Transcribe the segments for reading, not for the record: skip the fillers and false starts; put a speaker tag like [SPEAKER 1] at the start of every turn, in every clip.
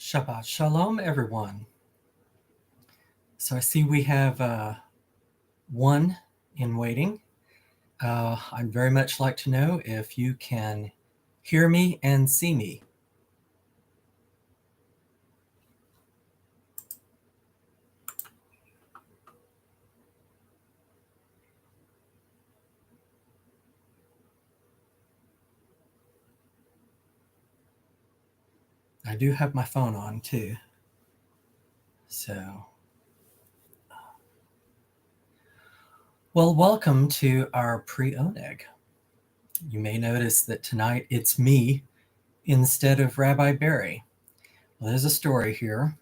[SPEAKER 1] Shabbat Shalom, everyone. So I see we have one in waiting. I'd very much like to know if you can hear me and see me. I do have my phone on too. So, well, welcome to our pre-oneg. You may notice that tonight it's me instead of Rabbi Barry. Well, there's a story here.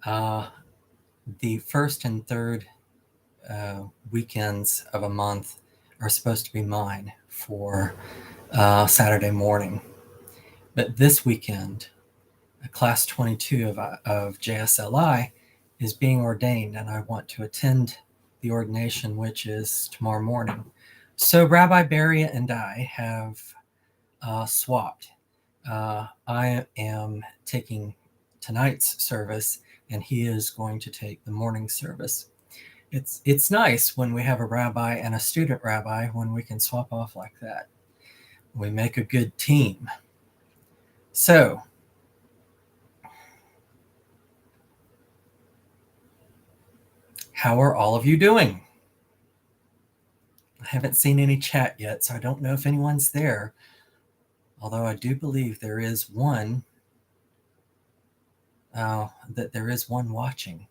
[SPEAKER 1] The first and third weekends of a month are supposed to be mine for Saturday morning. But this weekend, class 22 of JSLI is being ordained, and I want to attend the ordination, which is tomorrow morning. So Rabbi Barry and I have swapped. I am taking tonight's service, and he is going to take the morning service. It's nice when we have a rabbi and a student rabbi when we can swap off like that. We make a good team. So, how are all of you doing? I haven't seen any chat yet, so I don't know if anyone's there. Although I do believe there is one, that there is one watching.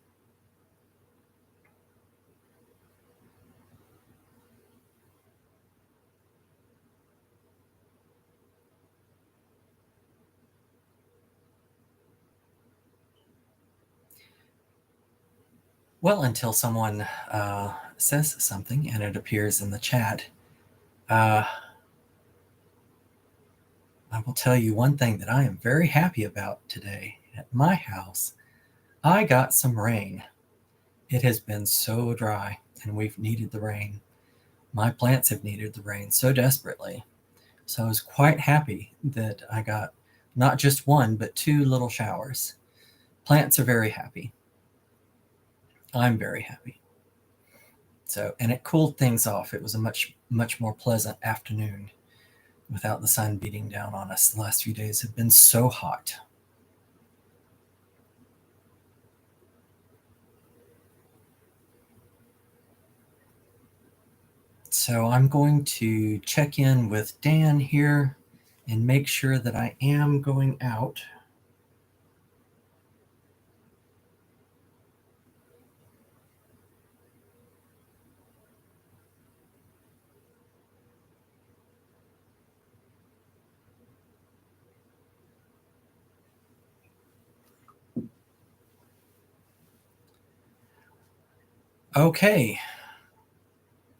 [SPEAKER 1] Well, until someone says something and it appears in the chat, I will tell you one thing that I am very happy about today. At my house, I got some rain. It has been so dry, and we've needed the rain. My plants have needed the rain so desperately. So I was quite happy that I got not just one, but 2 little showers. Plants are very happy. I'm very happy. So, and it cooled things off. It was a much more pleasant afternoon without the sun beating down on us. The last few days have been so hot. So I'm going to check in with Dan here and make sure that I am going out. Okay.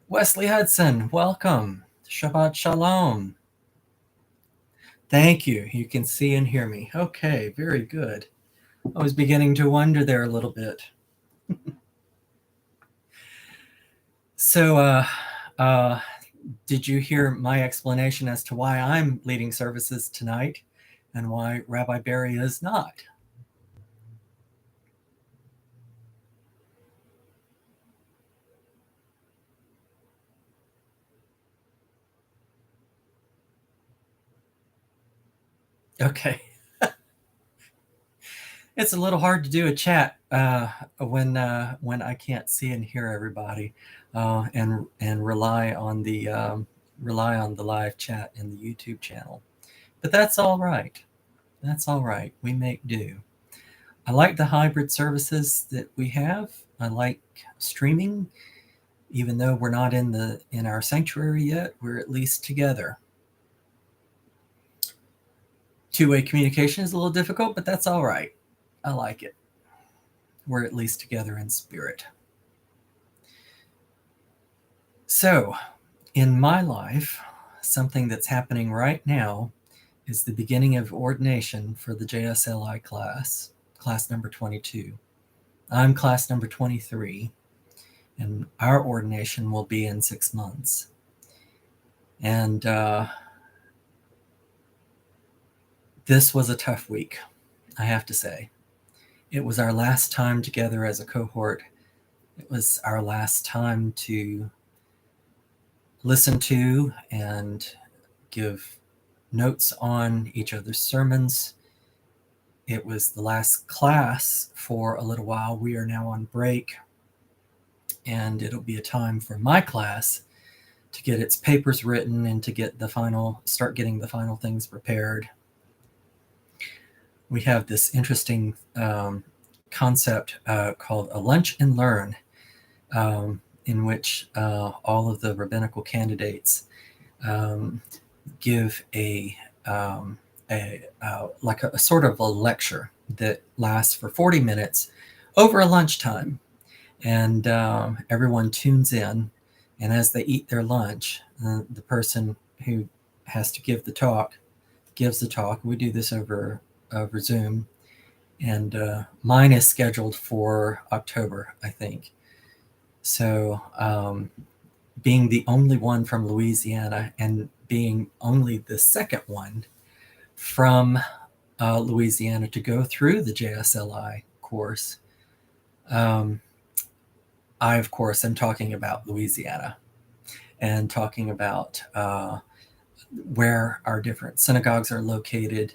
[SPEAKER 1] Wesley Hudson, welcome. Shabbat Shalom. Thank you. You can see and hear me. Okay, very good. I was beginning to wonder there a little bit. So, did you hear my explanation as to why I'm leading services tonight and why Rabbi Barry is not? Okay. It's a little hard to do a chat when I can't see and hear everybody, and rely on the live chat in the YouTube channel. But that's all right. That's all right. We make do. I like the hybrid services that we have. I like streaming, even though we're not in our sanctuary yet. We're at least together. Two-way communication is a little difficult, but that's all right. I like it. We're at least together in spirit. So, in my life, something that's happening right now is the beginning of ordination for the JSLI class number 22. I'm class number 23, and our ordination will be in 6 months. And this was a tough week. I have to say. It was our last time together as a cohort. It was our last time to listen to and give notes on each other's sermons. It was the last class for a little while. We are now on break, and it'll be a time for my class to get its papers written and to start getting the final things prepared. We have this interesting concept called a lunch and learn, in which all of the rabbinical candidates give a sort of a lecture that lasts for 40 minutes over a lunchtime, and everyone tunes in. And as they eat their lunch, the person who has to give the talk gives the talk. We do this over Zoom, and mine is scheduled for October, I think. So being the only one from Louisiana and being only the second one from Louisiana to go through the JSLI course, I, of course, am talking about Louisiana and talking about where our different synagogues are located,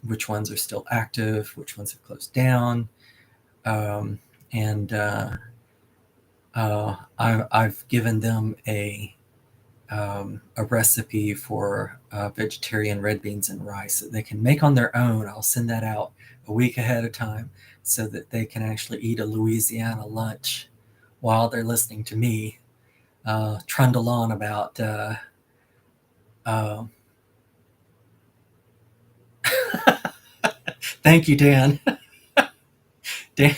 [SPEAKER 1] which ones are still active, which ones have closed down, and I've given them a recipe for vegetarian red beans and rice that they can make on their own. I'll send that out a week ahead of time so that they can actually eat a Louisiana lunch while they're listening to me trundle on about thank you, Dan. Dan,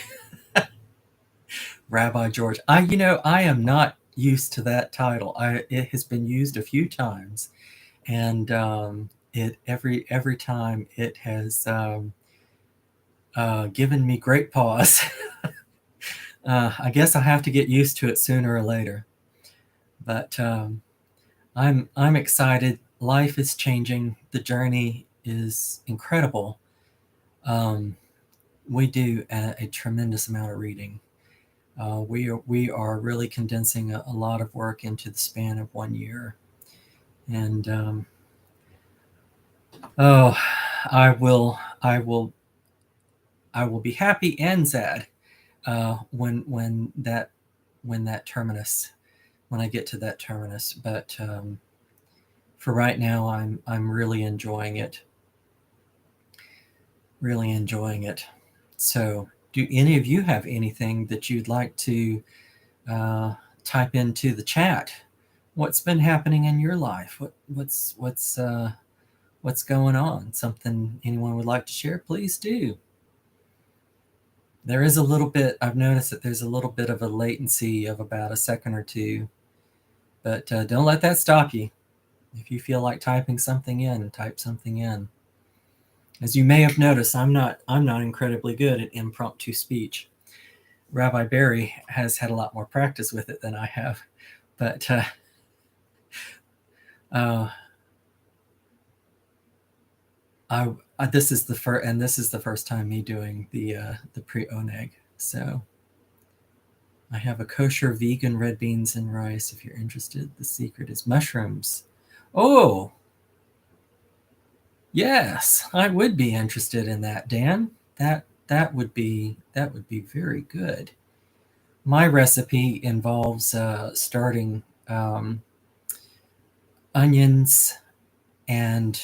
[SPEAKER 1] Rabbi George. I am not used to that title. It has been used a few times, and every time it has given me great pause. I guess I have to get used to it sooner or later. But I'm excited. Life is changing. The journey is incredible. We do a tremendous amount of reading. We are really condensing a lot of work into the span of 1 year, and I will be happy and sad when I get to that terminus. But for right now, I'm really enjoying it. Really enjoying it. So, do any of you have anything that you'd like to type into the chat? What's been happening in your life? What's going on? Something anyone would like to share? Please do. There is a little bit. I've noticed that there's a little bit of a latency of about a second or two, but don't let that stop you. If you feel like typing something in, type something in. As you may have noticed, I'm not incredibly good at impromptu speech. Rabbi Barry has had a lot more practice with it than I have, but this is the first time me doing the pre-oneg. So I have a kosher vegan red beans and rice. If you're interested, the secret is mushrooms. Oh. Yes, I would be interested in that, Dan. That would be very good. My recipe involves starting onions and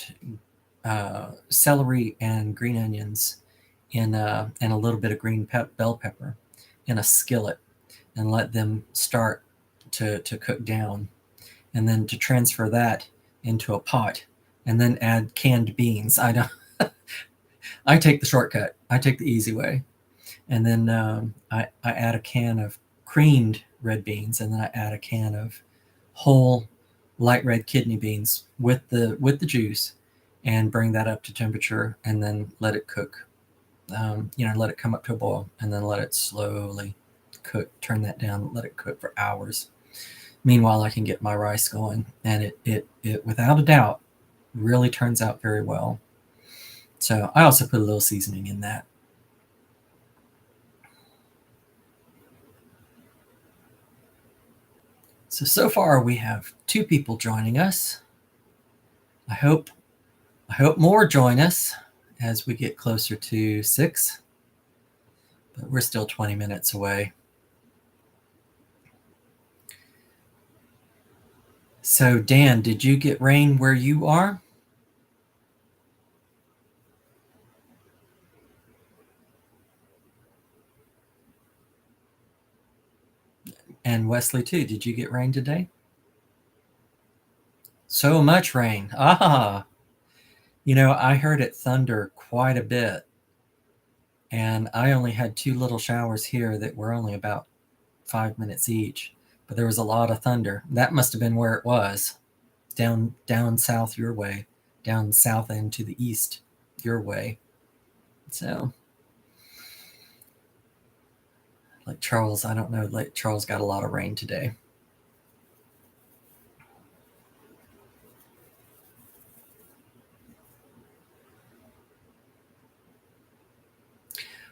[SPEAKER 1] celery and green onions and a little bit of green bell pepper in a skillet, and let them start to cook down, and then to transfer that into a pot. And then add canned beans. I take the shortcut. I take the easy way. And then I add a can of creamed red beans, and then I add a can of whole light red kidney beans with the juice, and bring that up to temperature, and then let it cook. Let it come up to a boil, and then let it slowly cook. Turn that down. Let it cook for hours. Meanwhile, I can get my rice going, and it without a doubt really turns out very well. So I also put a little seasoning in that. So far we have 2 people joining us. I hope more join us as we get closer to 6, but we're still 20 minutes away. So Dan, did you get rain where you are? And Wesley too, did you get rain today? So much rain. Ah, I heard it thunder quite a bit, and I only had 2 little showers here that were only about 5 minutes each, but there was a lot of thunder. That must have been where it was, down south your way, down south and to the east your way. So, like Charles, I don't know, like Charles got a lot of rain today.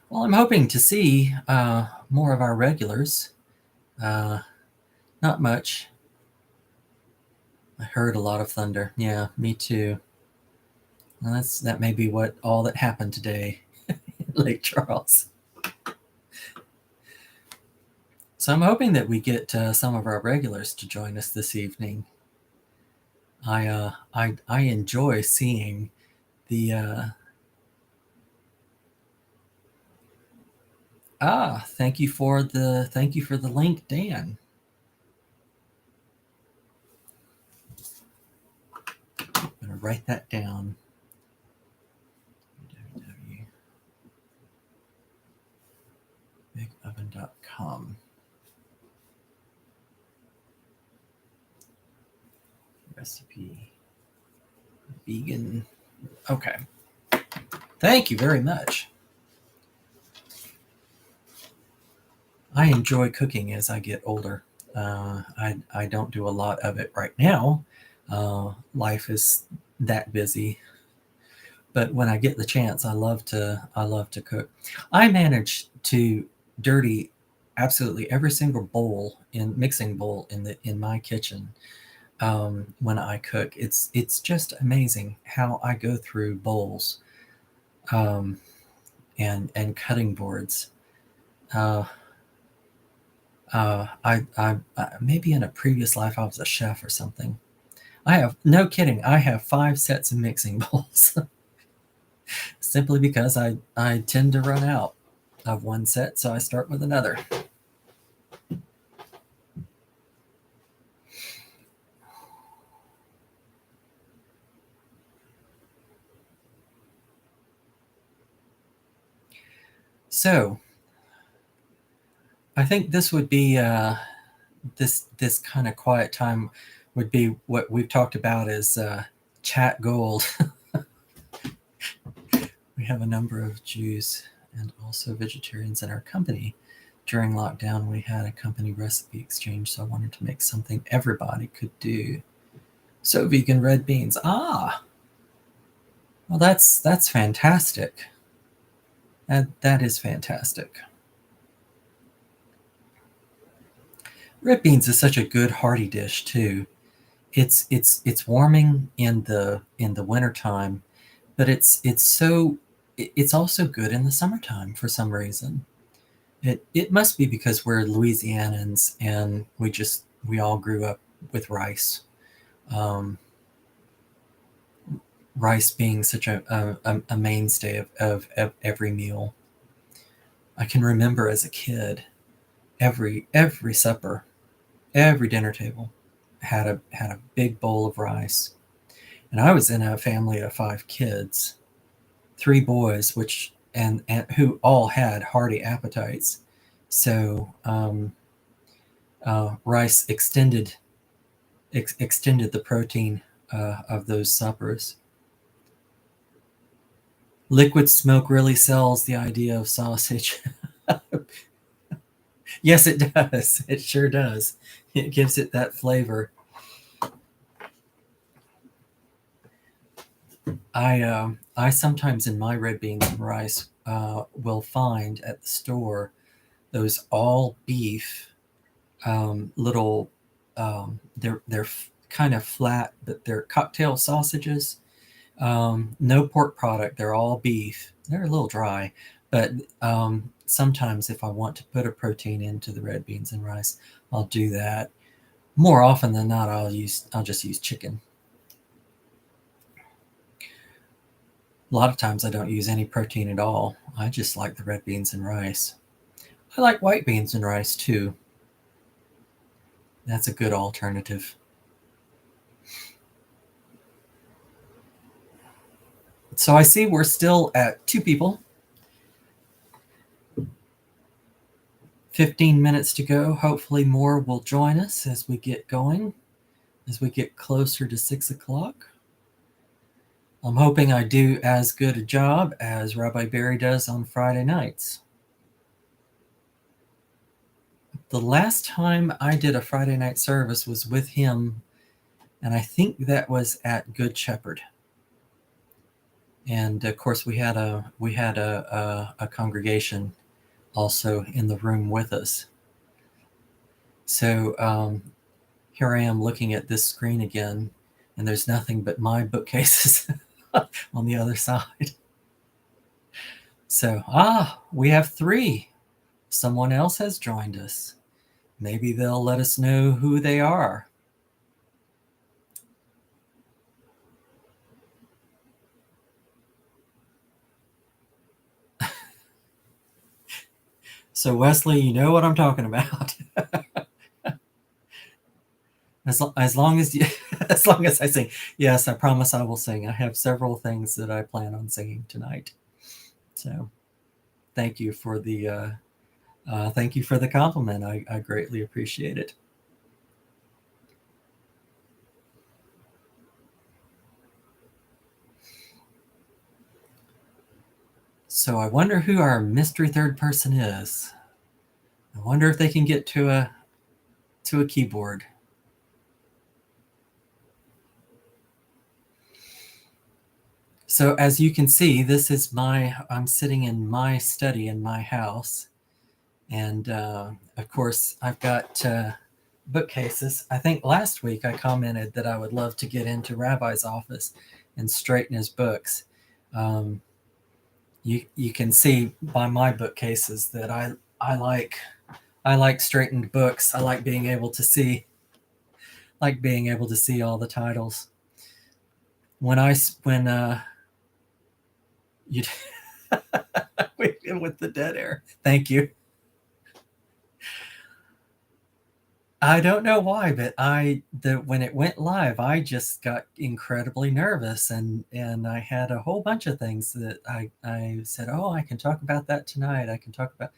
[SPEAKER 1] Well, I'm hoping to see more of our regulars. Not much. I heard a lot of thunder. Yeah, me too. Well, that may be all that happened today, Lake Charles. So I'm hoping that we get some of our regulars to join us this evening. I enjoy seeing the. Thank you for the link, Dan. I'm gonna write that down. www.bigoven.com. Recipe vegan. Okay. Thank you very much. I enjoy cooking as I get older. I don't do a lot of it right now. Life is that busy, but when I get the chance, I love to cook. I manage to dirty absolutely every single mixing bowl in my kitchen when I cook. It's just amazing how I go through bowls and cutting boards. I maybe in a previous life I was a chef or something. No kidding. I have 5 sets of mixing bowls simply because I tend to run out of one set, so I start with another. So I think this would be this kind of quiet time would be what we've talked about as chat gold. We have a number of Jews and also vegetarians in our company. During lockdown, we had a company recipe exchange, so I wanted to make something everybody could do. So vegan red beans. Well, that's fantastic. That is fantastic. Red beans is such a good hearty dish too. It's warming in the wintertime, but it's also good in the summertime for some reason. It must be because we're Louisianans and we all grew up with rice. Rice being such a mainstay of every meal. I can remember as a kid, every supper, every dinner table had a big bowl of rice. And I was in a family of 5 kids, 3 boys, and who all had hearty appetites. So rice extended the protein of those suppers. Liquid smoke really sells the idea of sausage. Yes, it does. It sure does. It gives it that flavor. I sometimes in my red beans and rice will find at the store those all beef little they're kind of flat, but they're cocktail sausages. No pork product. They're all beef. They're a little dry, but sometimes if I want to put a protein into the red beans and rice, I'll do that. More often than not, I'll just use chicken. A lot of times I don't use any protein at all. I just like the red beans and rice. I like white beans and rice too. That's a good alternative. So I see we're still at 2 people. 15 minutes to go. Hopefully more will join us as we get going, as we get closer to 6 o'clock. I'm hoping I do as good a job as Rabbi Barry does on Friday nights. The last time I did a Friday night service was with him, and I think that was at Good Shepherd. And of course, we had a congregation also in the room with us. So here I am looking at this screen again, and there's nothing but my bookcases on the other side. So, we have 3. Someone else has joined us. Maybe they'll let us know who they are. So Wesley, you know what I'm talking about. as long as you, as long as I sing. Yes, I promise I will sing. I have several things that I plan on singing tonight. So thank you for the compliment. I greatly appreciate it. So I wonder who our mystery third person is. I wonder if they can get to a keyboard. So as you can see, this is I'm sitting in my study in my house. And of course, I've got bookcases. I think last week I commented that I would love to get into Rabbi's office and straighten his books. You can see by my bookcases that I like straightened books. I like being able to see all the titles. When you with the dead air. Thank you. I don't know why, but when it went live, I just got incredibly nervous, and I had a whole bunch of things that I said, oh, I can talk about that tonight. I can talk about,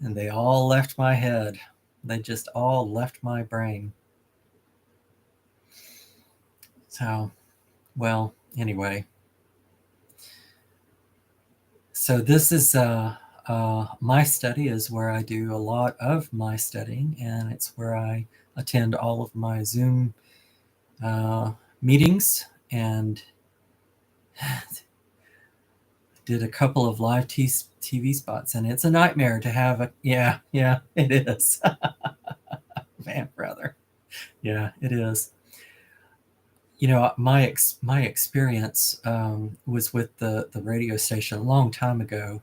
[SPEAKER 1] and they all left my head. They just all left my brain. So, well, anyway. So this is my study is where I do a lot of my studying, and it's where I attend all of my Zoom meetings, and did a couple of live TV spots, and it's a nightmare to have a yeah it is. Man, brother, yeah, it is. You know, my experience was with the radio station a long time ago.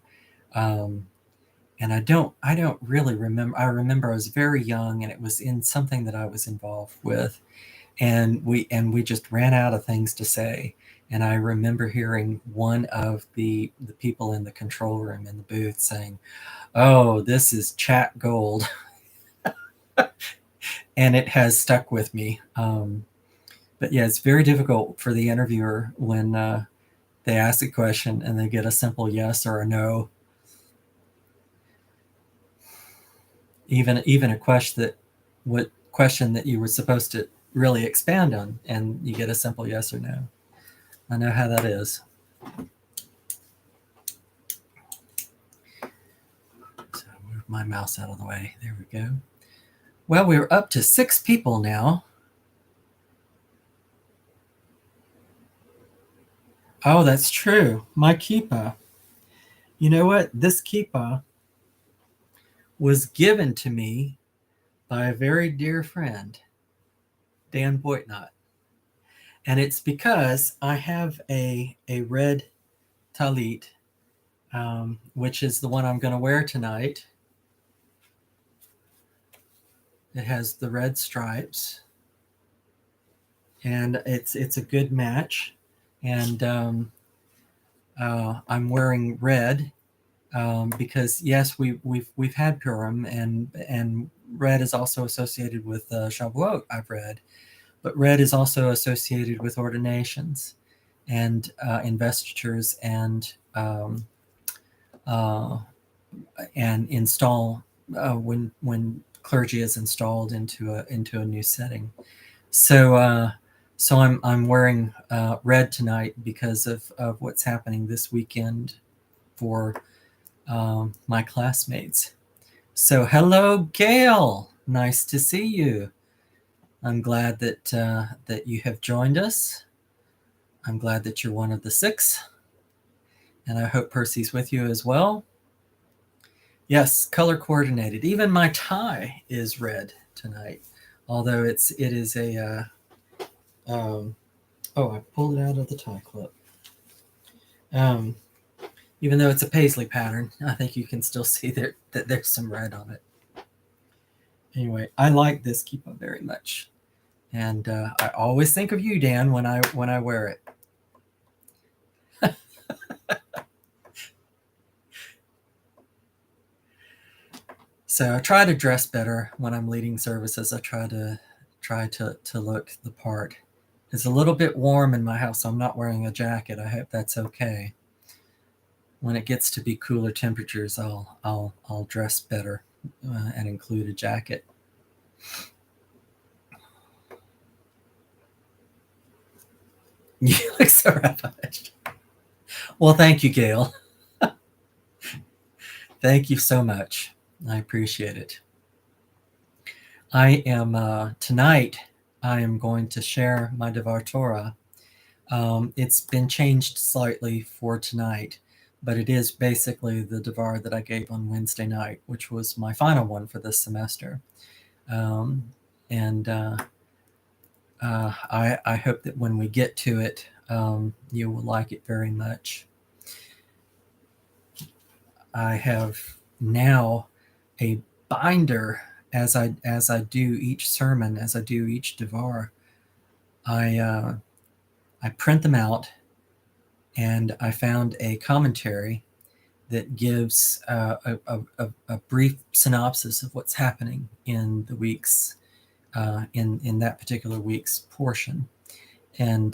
[SPEAKER 1] And I don't really remember. I remember I was very young, and it was in something that I was involved with, and we just ran out of things to say. And I remember hearing one of the people in the control room in the booth saying, "Oh, this is chat gold," and it has stuck with me. But yeah, it's very difficult for the interviewer when they ask a question and they get a simple yes or a no. Even a question that you were supposed to really expand on, and you get a simple yes or no. I know how that is. So I'll move my mouse out of the way. There we go. Well, we're up to 6 people now. Oh, that's true. My kippah. You know what? This kippah was given to me by a very dear friend, Dan Boitnott. And it's because I have a red talit, which is the one I'm going to wear tonight. It has the red stripes, and it's a good match. And I'm wearing red because yes, we've had Purim, and red is also associated with Shavuot. I've read, but red is also associated with ordinations and investitures uh, and install when clergy is installed into a new setting. So so I'm wearing red tonight because of what's happening this weekend for my classmates. So hello, Gail. Nice to see you. I'm glad that you have joined us. I'm glad that you're one of the six, and I hope Percy's with you as well. Yes, color coordinated. Even my tie is red tonight, although it is a. Oh, I pulled it out of the tie clip. Um, Even though it's a paisley pattern, I think you can still see that there's some red on it. Anyway, I like this kippah very much, and I always think of you, Dan, when I wear it. So I try to dress better when I'm leading services. I try to look the part. It's a little bit warm in my house, so I'm not wearing a jacket. I hope that's okay. When it gets to be cooler temperatures, I'll dress better and include a jacket. You look so ravished. Well, thank you, Gail. Thank you so much. I appreciate it. I am tonight. I am going to share my Devar Torah. It's been changed slightly for tonight, but it is basically the Devar that I gave on Wednesday night, which was my final one for this semester. And I hope that when we get to it, you will like it very much. I have now a binder as I do each sermon, as I do each Devar. I print them out, and I found a commentary that gives a brief synopsis of what's happening in the weeks, in that particular week's portion. And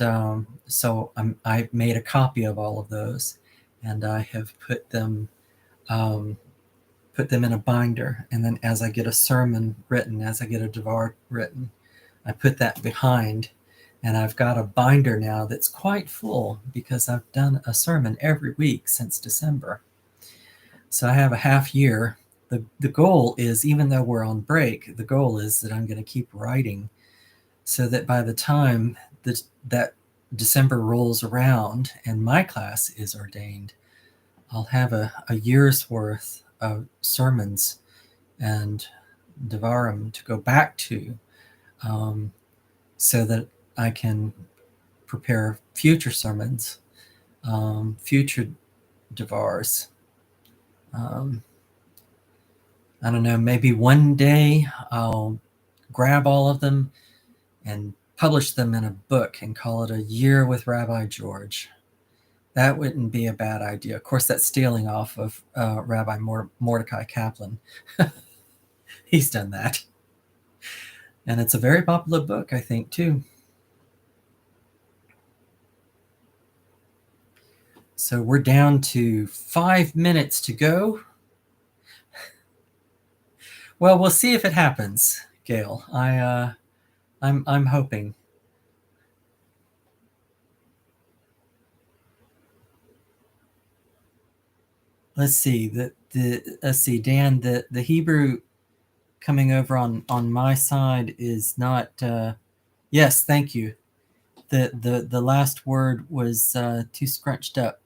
[SPEAKER 1] so I've made a copy of all of those, and I have put them in a binder. And then as I get a sermon written, as I get a Devar written, I put that behind. And I've got a binder now that's quite full because I've done a sermon every week since December. So I have a half year. The goal is, even though we're on break, the goal is that I'm going to keep writing so that by the time that December rolls around and my class is ordained, I'll have a year's worth of sermons and Devarim to go back to, so that I can prepare future sermons, future Devars. I don't know, maybe one day I'll grab all of them and publish them in a book and call it A Year with Rabbi George. That wouldn't be a bad idea. Of course, that's stealing off of Rabbi Mordecai Kaplan. He's done that. And it's a very popular book, I think, too. So we're down to 5 minutes to go. Well, we'll see if it happens, Gail. I'm hoping. Let's see. Let's see, Dan. The Hebrew coming over on my side is not. Yes, thank you. The last word was too scrunched up.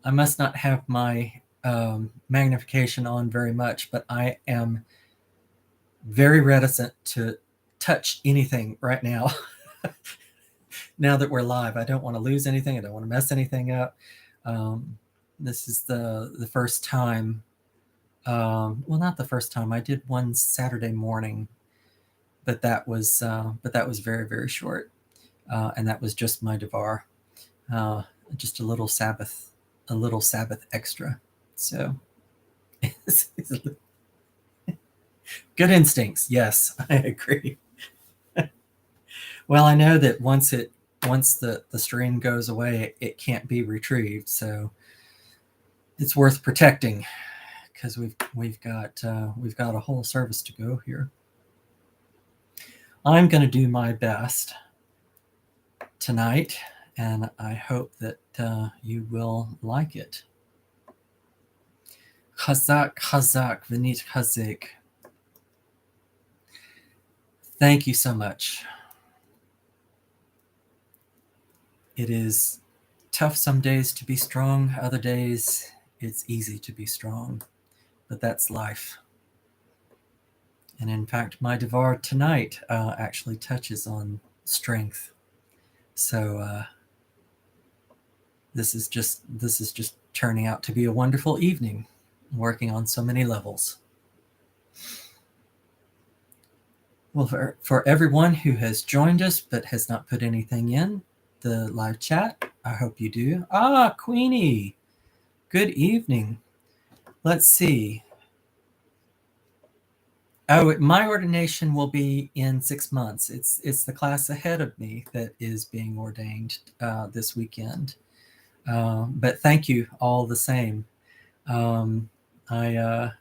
[SPEAKER 1] I must not have my magnification on very much, but I am very reticent to touch anything right now. Now that we're live, I don't want to lose anything. I don't want to mess anything up. This is the first time. Well, not the first time. I did one Saturday morning, but that was very, very short, and that was just my devar, just a little Sabbath extra. So good instincts. Yes, I agree. Well, I know that once the stream goes away, it can't be retrieved. So it's worth protecting, because we've got a whole service to go here. I'm going to do my best tonight, and I hope that you will like it. Chazak, chazak, v'nit chazik. Thank you so much. It is tough some days to be strong. Other days, it's easy to be strong. But that's life. And in fact, my devar tonight actually touches on strength. So this is just turning out to be a wonderful evening, working on so many levels. Well, for everyone who has joined us but has not put anything in the live chat, I hope you do. Queenie, good evening. Let's see. Oh, my ordination will be in 6 months. It's the class ahead of me that is being ordained this weekend. But thank you all the same. Let's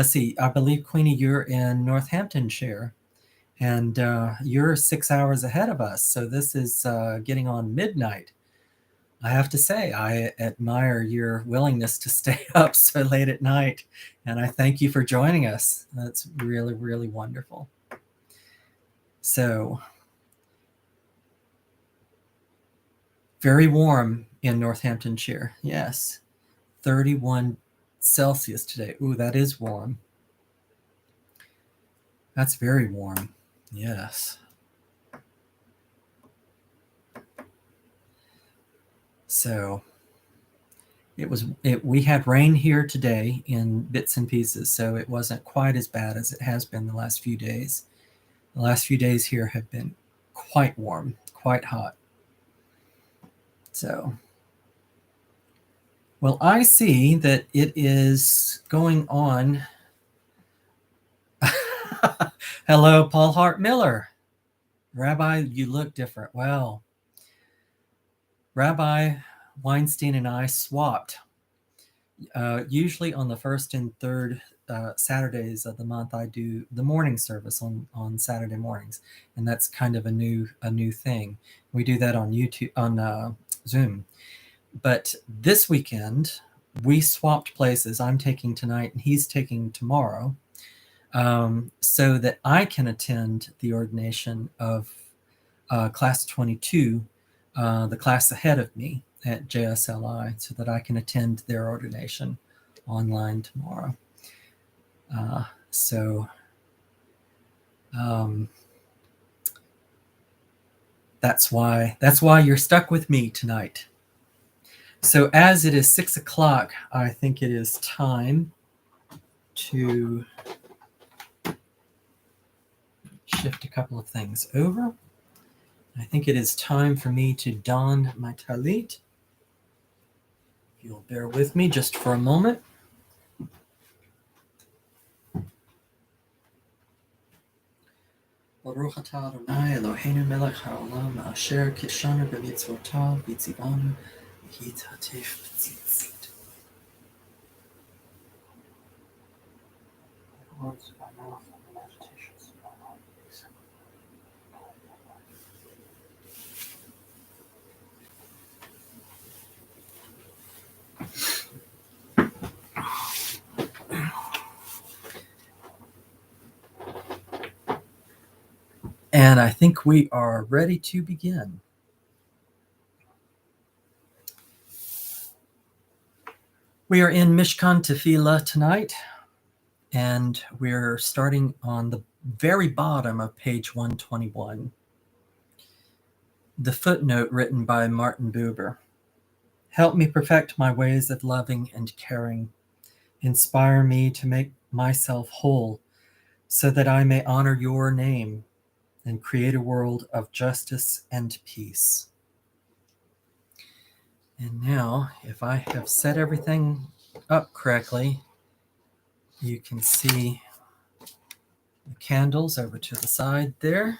[SPEAKER 1] see. I believe, Queenie, you're in Northamptonshire, and you're 6 hours ahead of us. So this is getting on midnight. I have to say, I admire your willingness to stay up so late at night, and I thank you for joining us. That's really, really wonderful. So, very warm in Northamptonshire. Yes, 31 Celsius today. Ooh, that is warm. That's very warm. Yes. So we had rain here today in bits and pieces, so it wasn't quite as bad as it has been the last few days. The last few days here have been quite warm, quite hot. So, well, I see that it is going on. Hello, Paul Hart Miller. Rabbi, you look different. Well, Rabbi Weinstein and I swapped. Usually on the first and third Saturdays of the month, I do the morning service on Saturday mornings, and that's kind of a new thing. We do that on YouTube, on Zoom. But this weekend, we swapped places. I'm taking tonight, and he's taking tomorrow, so that I can attend the ordination of Class 22, the class ahead of me at JSLI, so that I can attend their ordination online tomorrow. That's why you're stuck with me tonight. So as it is 6 o'clock, I think it is time to shift a couple of things over. I think it is time for me to don my talit. If you'll bear with me just for a moment. Baruch atah Adonai Eloheinu melech haolam asher kishanu b'mitzvotav v'tzivanu v'hitatef b'tzitzit. Words of my mouth and the meditations of my heart be acceptable. And I think we are are ready to begin. We are in Mishkan Tefillah tonight, and we're starting on the very bottom of page 121. The footnote written by Martin Buber. Help me perfect my ways of loving and caring. Inspire me to make myself whole, so that I may honor your name and create a world of justice and peace. And now, if I have set everything up correctly, you can see the candles over to the side there.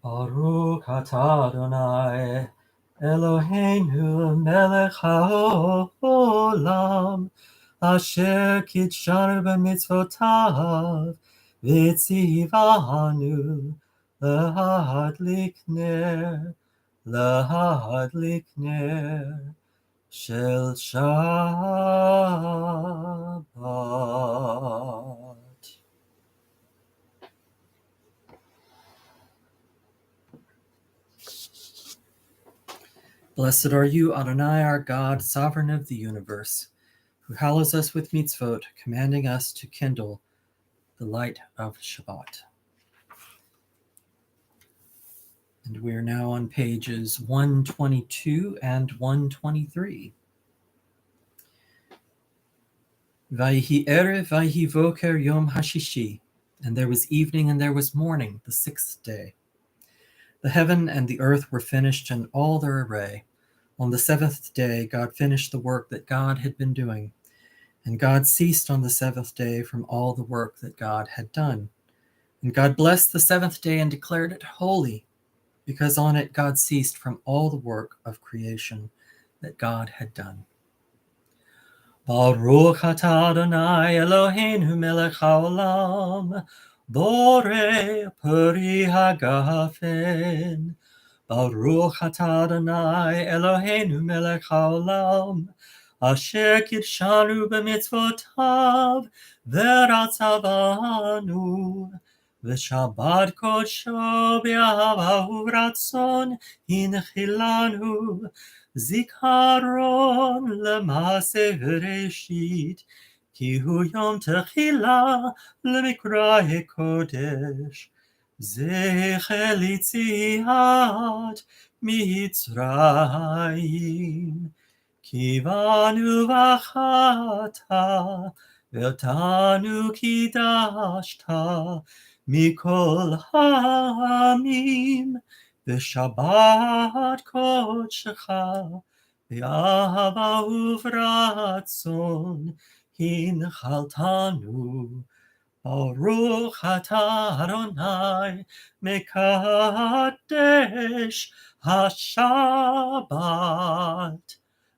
[SPEAKER 1] Baruch atah Adonai Eloheinu melech haolam asher kitshanu b'mitzvotav v'tzivanu lahadlik ner shel Shabbat. Blessed are you, Adonai, our God, sovereign of the universe, who hallows us with mitzvot, commanding us to kindle the light of Shabbat. And we are now on pages 122 and 123. Vayhi erev, vayhi voker yom hashishi. And there was evening and there was morning, the sixth day. The heaven and the earth were finished and all their array. On the seventh day, God finished the work that God had been doing. And God ceased on the seventh day from all the work that God had done. And God blessed the seventh day and declared it holy, because on it God ceased from all the work of creation that God had done. Baruch atah Adonai Eloheinu melech haolam, borei peri hagafen. Baruch atah Adonai Eloheinu melech haolam, asher kidshanu b'mitzvotav v'ratzavanu, v'shabbat kodsho b'ahava u'ratzon hinchilanu, zikaron l'maaseh bereshit, ki hu yom techila l'mikra'e kodesh. Zecher litziat Mitzrayim, kivanu v'achata, v'otanu kidashta, mikol ha'amim, v'shabbat kodshecha, v'ahava uvratzon, hinchaltanu. Baruch atah Adonai mekadesh haShabbat.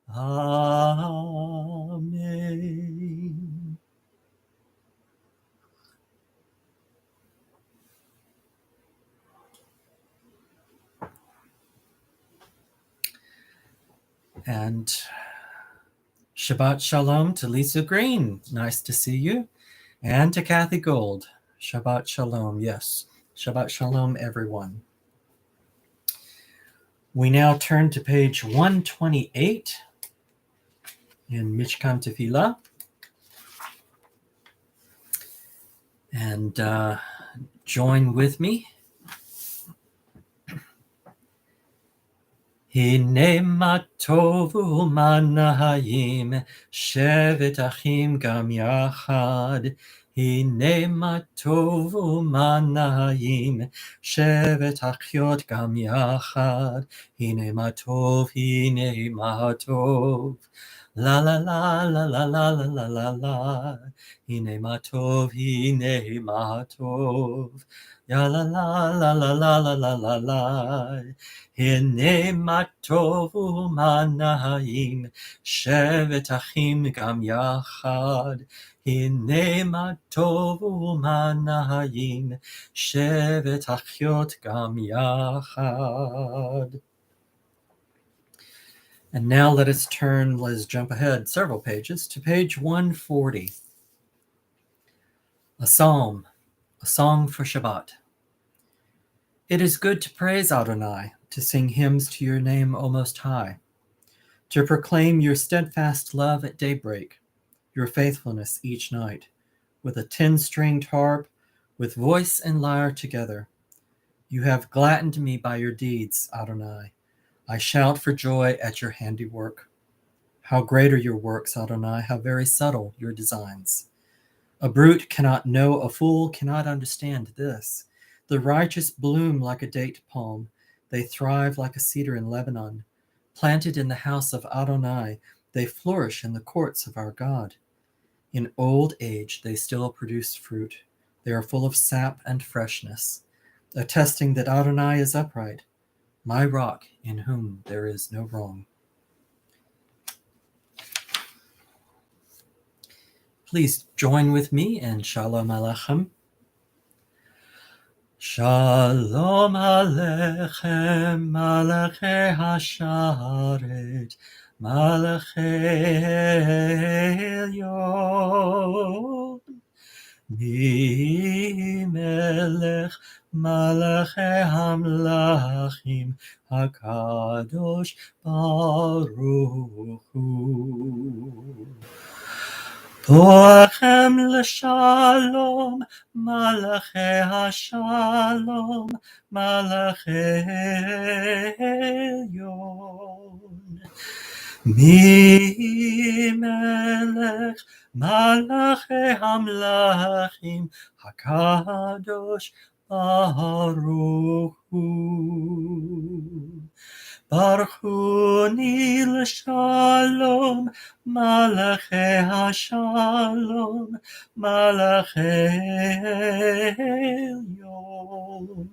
[SPEAKER 1] Amen. And Shabbat Shalom to Lisa Green. Nice to see you. And to Kathy Gold. Shabbat Shalom. Yes. Shabbat Shalom, everyone. We now turn to page 128 in Mishkan Tefillah. And join with me. Hine ma tovu ma nahayim, shevet achim gam yachad. Hine ma tovu ma nahayim, shevet achiot gam yachad. Hine ma tov, hine ma tov. La la la la la la la la la la. Hine ma tov, hine ma tov. Ya la la la la la la la la la. Hine matovu manahim, shevet achim gam yachad. Hine matovu manahim, shevet achiot gam yachad. And now let's jump ahead several pages to page 140. A psalm, a song for Shabbat. It is good to praise Adonai, to sing hymns to your name, O Most High, to proclaim your steadfast love at daybreak, your faithfulness each night, with a 10-stringed harp, with voice and lyre together. You have gladdened me by your deeds, Adonai. I shout for joy at your handiwork. How great are your works, Adonai, how very subtle your designs. A brute cannot know, a fool cannot understand this. The righteous bloom like a date palm. They thrive like a cedar in Lebanon. Planted in the house of Adonai, they flourish in the courts of our God. In old age, they still produce fruit. They are full of sap and freshness, attesting that Adonai is upright, my rock in whom there is no wrong. Please join with me in Shalom Aleichem. Shalom Aleichem, Malachei Hasharet, Malachei Elyon. Mi melech Malachei Hamlachim, HaKadosh Baruch Hu. Poachem l'shalom, Malachei Hashalom, Malachei Elyon. Mi melech Malachei Hamlachim, HaKadosh Baruch Hu. Baruchuni l'shalom, Malachei Hashalom, Malachei Elyon.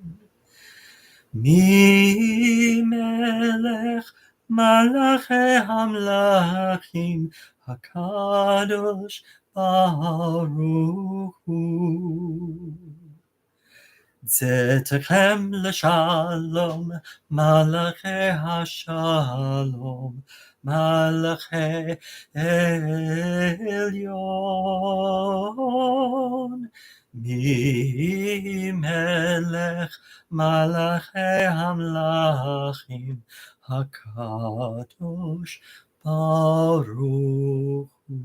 [SPEAKER 1] Mi melech Malachei Hamlachim, HaKadosh Baruch Hu. Zetechem l'shalom, Malachei Hashalom, Malachei Elyon. Mi melech Malachei Hamlachim, HaKadosh Baruch Hu.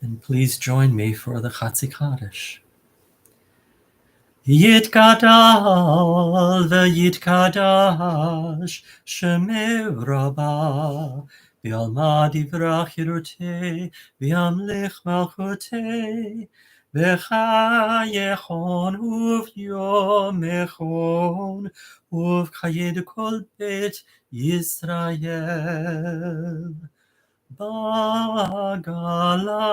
[SPEAKER 1] And please join me for the Chatzi Kaddish. Yitgadal v'yitkadash Shemei Rabbah v'alma divrach yirutei v'yamlich malchutei v'chayechon uv'yomechon uv'chayed kol bet Yisrael. Bagala,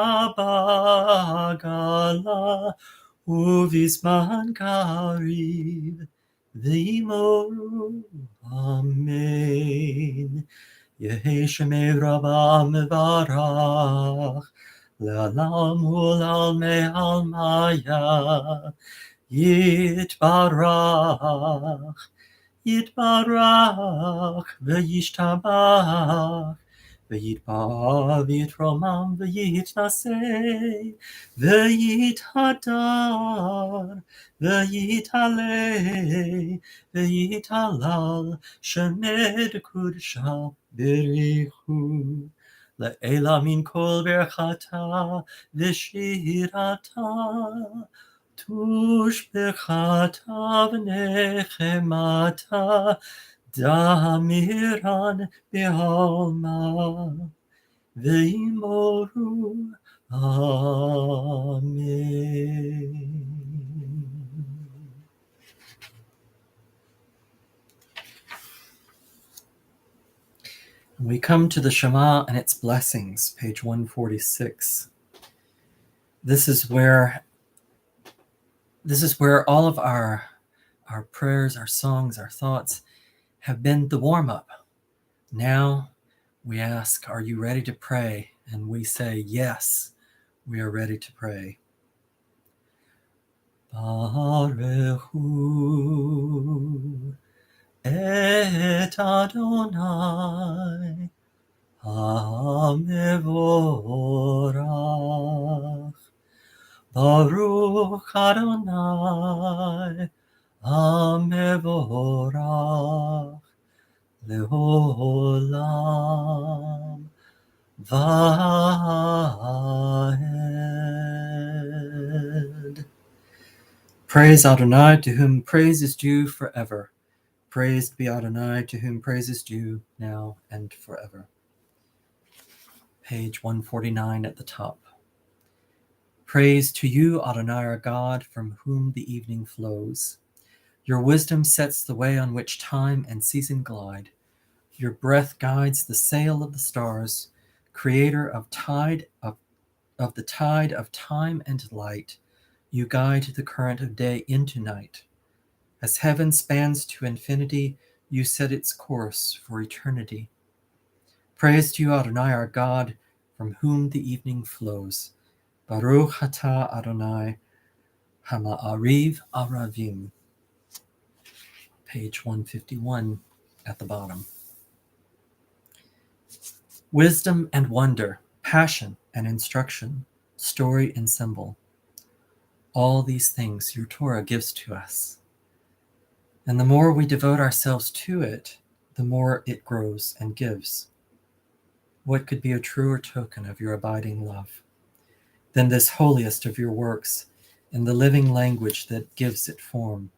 [SPEAKER 1] bagala, uvisman kariv, v'imoru, amen. Yehi shemei Rabbah mevarach, le'alam u'lalmei almaya, yitbarach, yitbarach, v'yishtabach, V'yitbar v'yitromam v'yitnasei v'yithadar v'yitalei v'yitalal shemed kudsha berichu le'ela min kol berchata v'shirata tush berchata v'nechemata Damiran be'alma ve'imoru, amen. We come to the Shema and its blessings, page 146. This is where all of our prayers, our songs, our thoughts have been the warm-up. Now we ask, are you ready to pray? And we say, yes, we are ready to pray. Baruchu et Adonai HaMevorach. Baruch Adonai HaMevorach Leolam Vaed. Praise Adonai, to whom praise is due forever. Praised be Adonai, to whom praise is due now and forever. Page 149 at the top. Praise to you, Adonai, our God, from whom the evening flows. Your wisdom sets the way on which time and season glide. Your breath guides the sail of the stars, creator of the tide of time and light. You guide the current of day into night. As heaven spans to infinity, you set its course for eternity. Praise to you, Adonai, our God, from whom the evening flows. Baruch atah Adonai Hama'ariv Aravim. Page 151 at the bottom. Wisdom and wonder, passion and instruction, story and symbol. All these things your Torah gives to us. And the more we devote ourselves to it, the more it grows and gives. What could be a truer token of your abiding love than this holiest of your works in the living language that gives it form?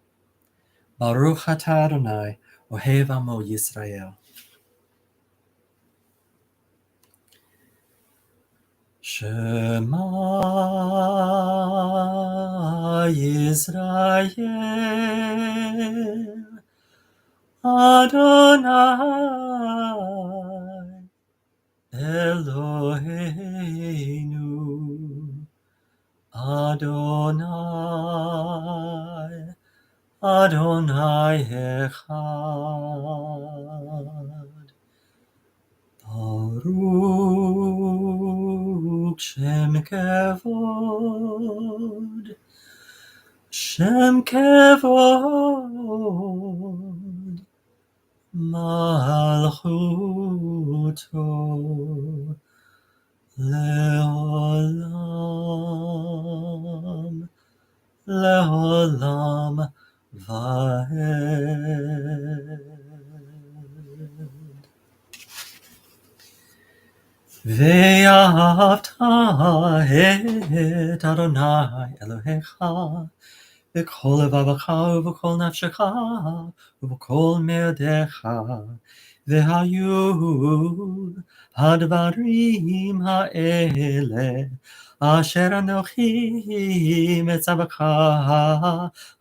[SPEAKER 1] Baruch atah Adonai, Ohev Amo Yisrael. Shema Yisrael, Adonai Eloheinu, Adonai, Adonai Echad. Baruch Shem Kevod, Shem Kevod, Malchuto Leolam, Leolam Vaed. Ve'ahavta et Adonai Elohecha v'kol levavecha u'v'kol nafshecha u'v'kol me'odecha ve'hayu hadvarim ha'ele asher anochi metzavcha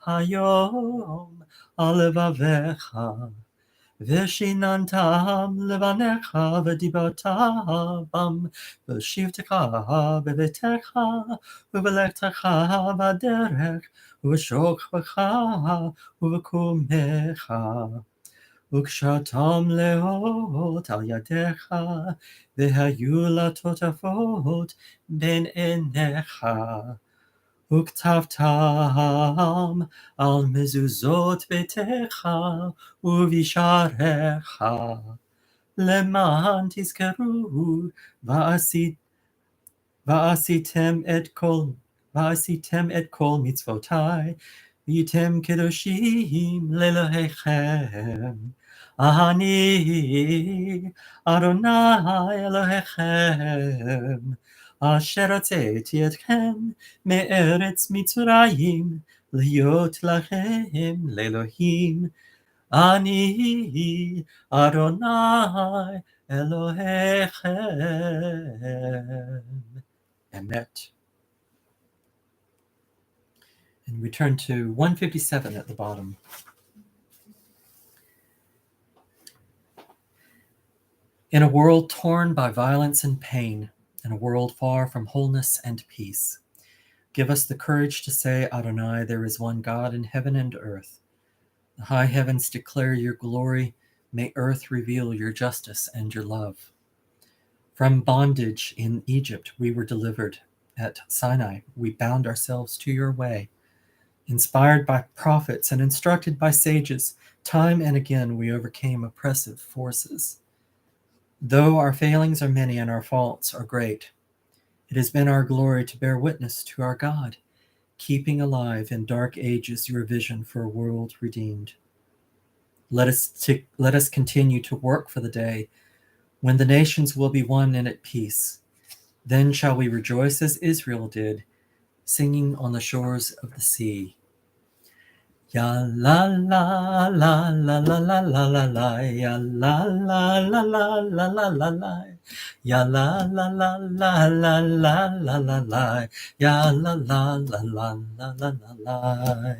[SPEAKER 1] hayom al levavecha Veshinantam levanecha v'dibotabam v'shivtecha b'vetecha v'velektecha v'derech v'shokvecha v'kumecha v'kshatam leot al yadecha v'hayu latotafot ben enecha Uktavtam al mezuzot betecha uvisharecha leman tizkeru va'asitem et kol mitzvotai v'yitem kedoshim lelohechem Ani Adonai Elohechem Asher hotzeti etchem me'eretz Mitzrayim liot lachem le'Elohim Ani Adonai Elohechem. Emet. And we turn to 157 at the bottom. In a world torn by violence and pain, in a world far from wholeness and peace, give us the courage to say, Adonai, there is one God in heaven and earth. The high heavens declare your glory. May earth reveal your justice and your love. From bondage in Egypt we were delivered. At Sinai we bound ourselves to your way. Inspired by prophets and instructed by sages, time and again we overcame oppressive forces. Though our failings are many and our faults are great, it has been our glory to bear witness to our God, keeping alive in dark ages your vision for a world redeemed. Let us continue to work for the day when the nations will be one and at peace. Then shall we rejoice as Israel did, singing on the shores of the sea. Ya la la la la la la la la la, ya la la la la la la la la, ya la la la la la la la la la, ya la la la la la la la la.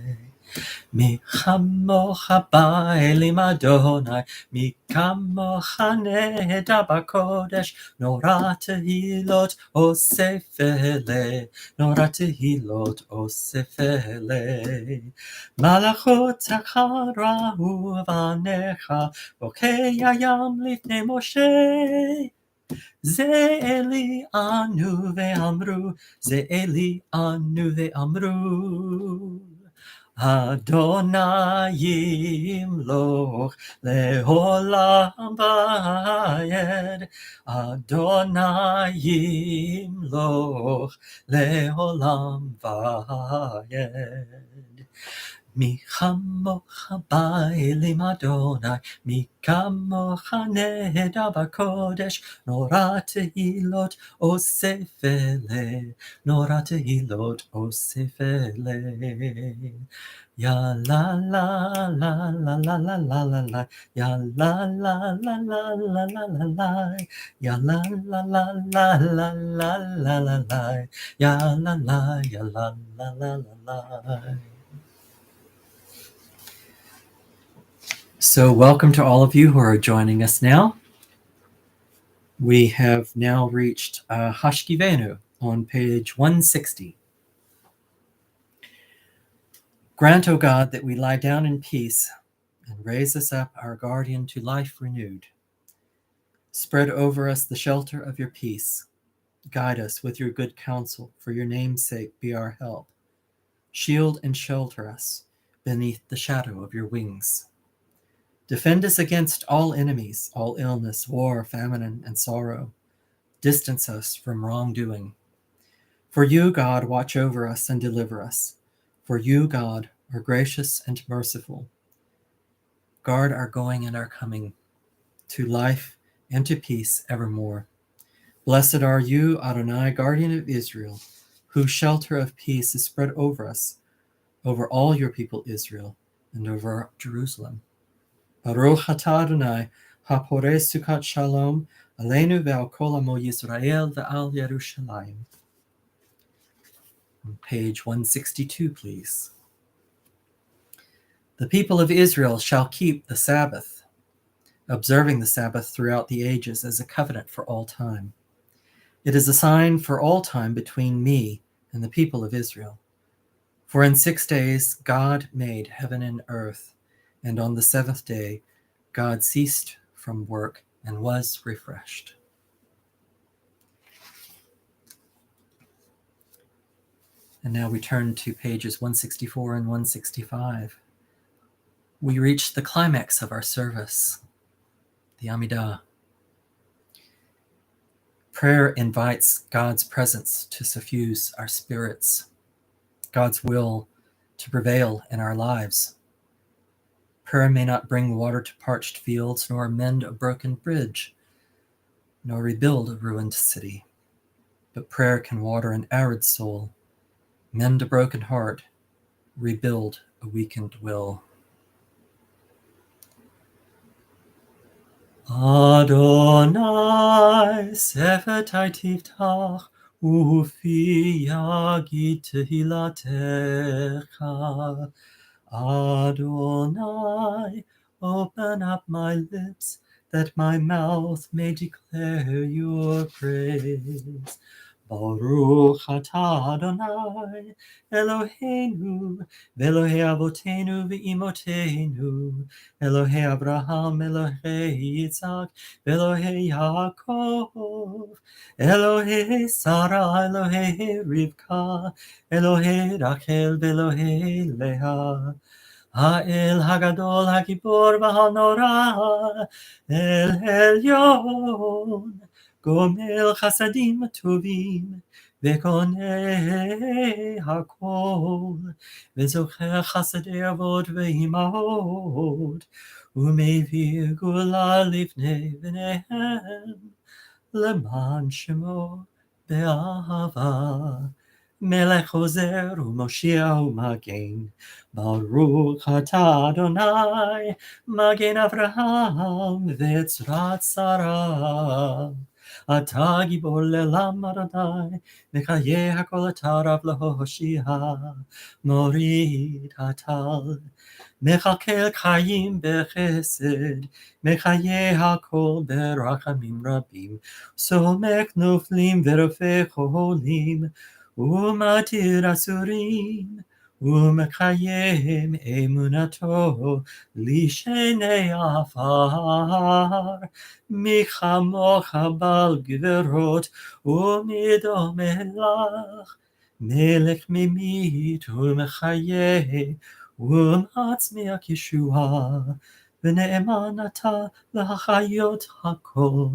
[SPEAKER 1] Mi chamocha ba'elim Adonai, mi kamocha neheda b'kodesh, nora tehilot osefele, nora tehilot osefele. Malachot tzacharahu vanecha, bokei hayam lifnei Moshe. Ze eli anu ve'amru, ze eli anu ve'amru. Adonai yimloch leholam vayed. Adonai yimloch leholam vayed. Mi chamocha ba'elim Adonai, mi kamocha neheda b'kodesh, nora tehilot osefele, nora tehilot osefele. Ya la la la la la la la la la, ya la la la la la la la la, ya la la la la la la la la la, ya la la la la. So welcome to all of you who are joining us now. We have now reached Hashkivenu on page 160. Grant, O God, that we lie down in peace and raise us up, our guardian, to life renewed. Spread over us the shelter of your peace. Guide us with your good counsel, for your name's sake be our help. Shield and shelter us beneath the shadow of your wings. Defend us against all enemies, all illness, war, famine, and sorrow. Distance us from wrongdoing. For you, God, watch over us and deliver us. For you, God, are gracious and merciful. Guard our going and our coming, to life and to peace evermore. Blessed are you, Adonai, guardian of Israel, whose shelter of peace is spread over us, over all your people Israel, and over Jerusalem. Baruch atah Adonai, hapore sukat shalom, aleinu ve'al kol amo Yisrael ve'al Yerushalayim. On page 162, please. The people of Israel shall keep the Sabbath, observing the Sabbath throughout the ages as a covenant for all time. It is a sign for all time between me and the people of Israel. For in 6 days God made heaven and earth, and on the seventh day God ceased from work and was refreshed. And now we turn to pages 164 and 165. We reach the climax of our service, the Amidah. Prayer invites God's presence to suffuse our spirits, God's will to prevail in our lives. Prayer may not bring water to parched fields, nor mend a broken bridge, nor rebuild a ruined city. But prayer can water an arid soul, mend a broken heart, rebuild a weakened will. Adonai sefetai tiftach ufi yagid tehilatecha. Adonai, open up my lips, that my mouth may declare your praise. Baruch atah Adonai Eloheinu v'Elohei Avotenu v'Imotenu Elohei Abraham Elohei Yitzhak v'Elohei Yaakov Elohei Sarah Elohei Rivka Elohei Rachel v'Elohei Leah האל הגדול הגיבור והנורא אל עליון גומל חסדים טובים וקונה הכל וזוכר חסדי אבות ואימהות ומביא גאולה לפני בניהם למען שמו באהבה מלך עוזר ומושיע ומגן ברוך אתה אדוני מגן אברהם וצרת שרה אתה גיבור לעולם אדוני מחיי הכל אתה רב להושיע מוריד הטל מחכה חיים בחסד מחיי הכל ברחמים רבים סומך נופלים ורופא חולים ומתיר אסורים ומקיים אמונתו לשני עפר מי כמוך בעל גברות ומדום מלך מלך ממית ומחיה ומצמיח ישועה ונאמן אתה להחיות הכל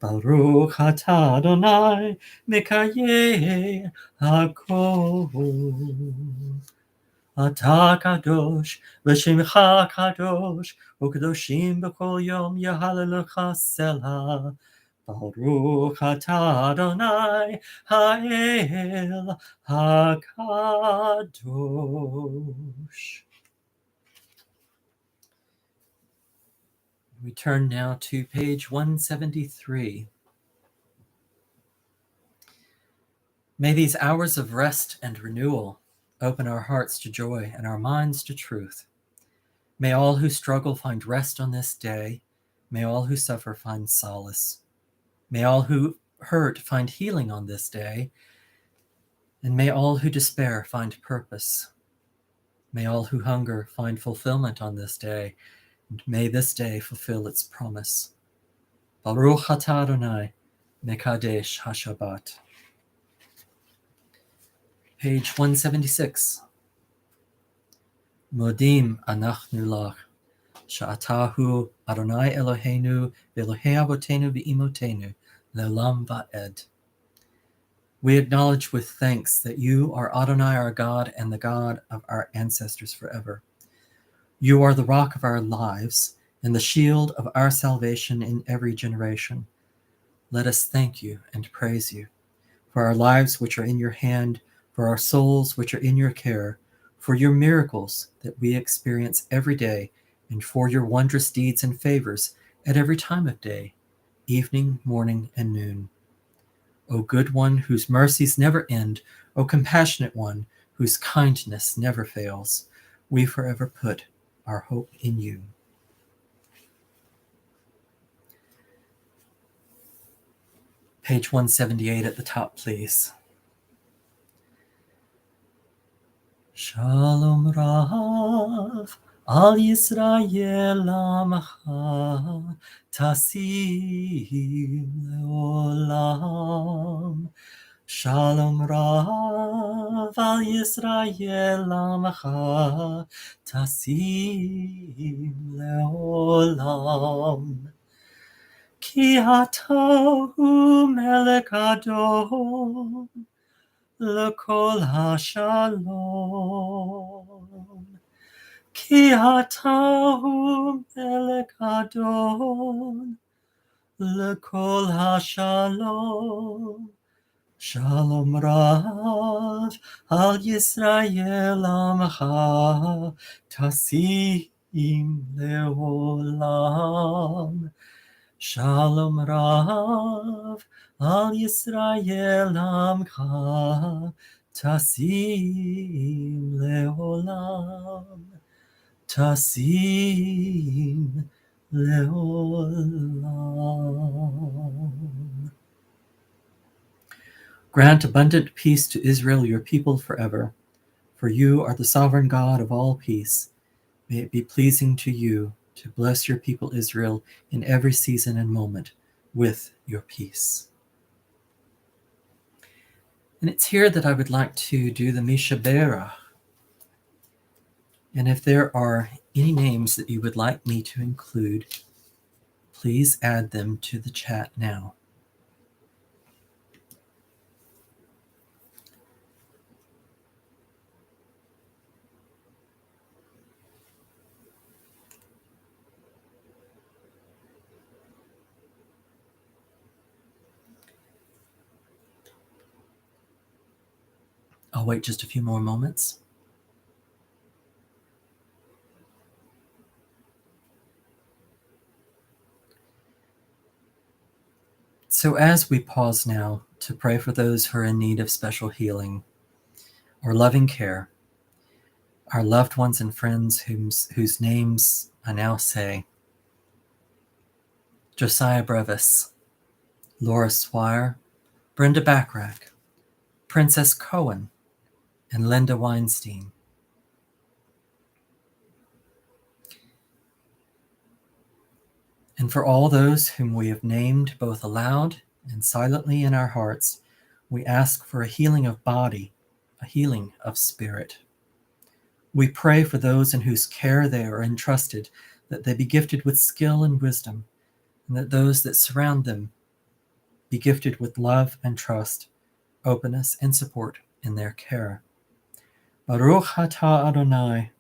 [SPEAKER 1] ברוך אתה אדוני מקיים הכל. אתה קדוש ושמך קדוש וקדושים בכל יום יהללוך סלה ברוך אתה אדוני האל הקדוש. We turn now to page 173. May these hours of rest and renewal open our hearts to joy and our minds to truth. May all who struggle find rest on this day. May all who suffer find solace. May all who hurt find healing on this day. And may all who despair find purpose. May all who hunger find fulfillment on this day. And may this day fulfill its promise. Baruch atah Adonai, Mekadesh HaShabbat. Page 176. Modim anachnu lach, sha'atahu Adonai Eloheinu v'Elohei Avotenu v'Imotenu le'olam va'ed. We acknowledge with thanks that you are Adonai our God and the God of our ancestors forever. You are the rock of our lives and the shield of our salvation in every generation. Let us thank you and praise you for our lives which are in your hand, for our souls which are in your care, for your miracles that we experience every day, and for your wondrous deeds and favors at every time of day, evening, morning, and noon. O good one whose mercies never end, O compassionate one whose kindness never fails, we forever put our hope in you. Page 178 at the top, please. Shalom Rav al Yisrael Amcha Tasim Leolam. Shalom Rav al Yisrael Amcha Tasim Leolam. Ki ata hu melech Adon L'kol hashalom, ki ata hu melech Adon, l'kol hashalom. Shalom Rav al Yisrael Amcha Tasim Leolam. Shalom Rav al Yisrael Amcha Tasim Leolam. Tasim leolam. Grant abundant peace to Israel, your people, forever. For you are the sovereign God of all peace. May it be pleasing to you to bless your people Israel in every season and moment with your peace. And it's here that I would like to do the Mishabera. And if there are any names that you would like me to include, please add them to the chat now. I'll wait just a few more moments. So as we pause now to pray for those who are in need of special healing or loving care, our loved ones and friends whose names I now say: Josiah Brevis, Laura Swire, Brenda Backrack, Princess Cohen, and Linda Weinstein. And for all those whom we have named both aloud and silently in our hearts, we ask for a healing of body, a healing of spirit. We pray for those in whose care they are entrusted, that they be gifted with skill and wisdom, and that those that surround them be gifted with love and trust, openness and support in their care. Baruch atah Adonai,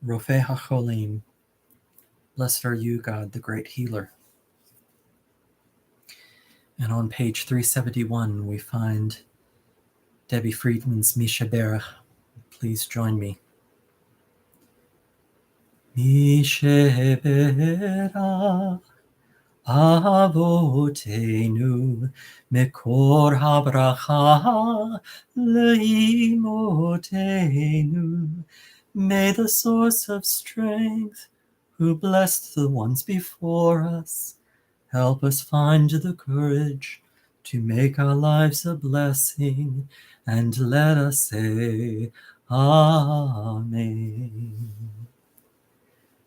[SPEAKER 1] Rofei HaCholim. Blessed are you, God, the great healer. And on page 371, we find Debbie Friedman's Mishaberach. Please join me. Mishaberach Avotenu Mekor HaBracha Leimotenu. May the source of strength, who blessed the ones before us, help us find the courage to make our lives a blessing, and let us say, Amen.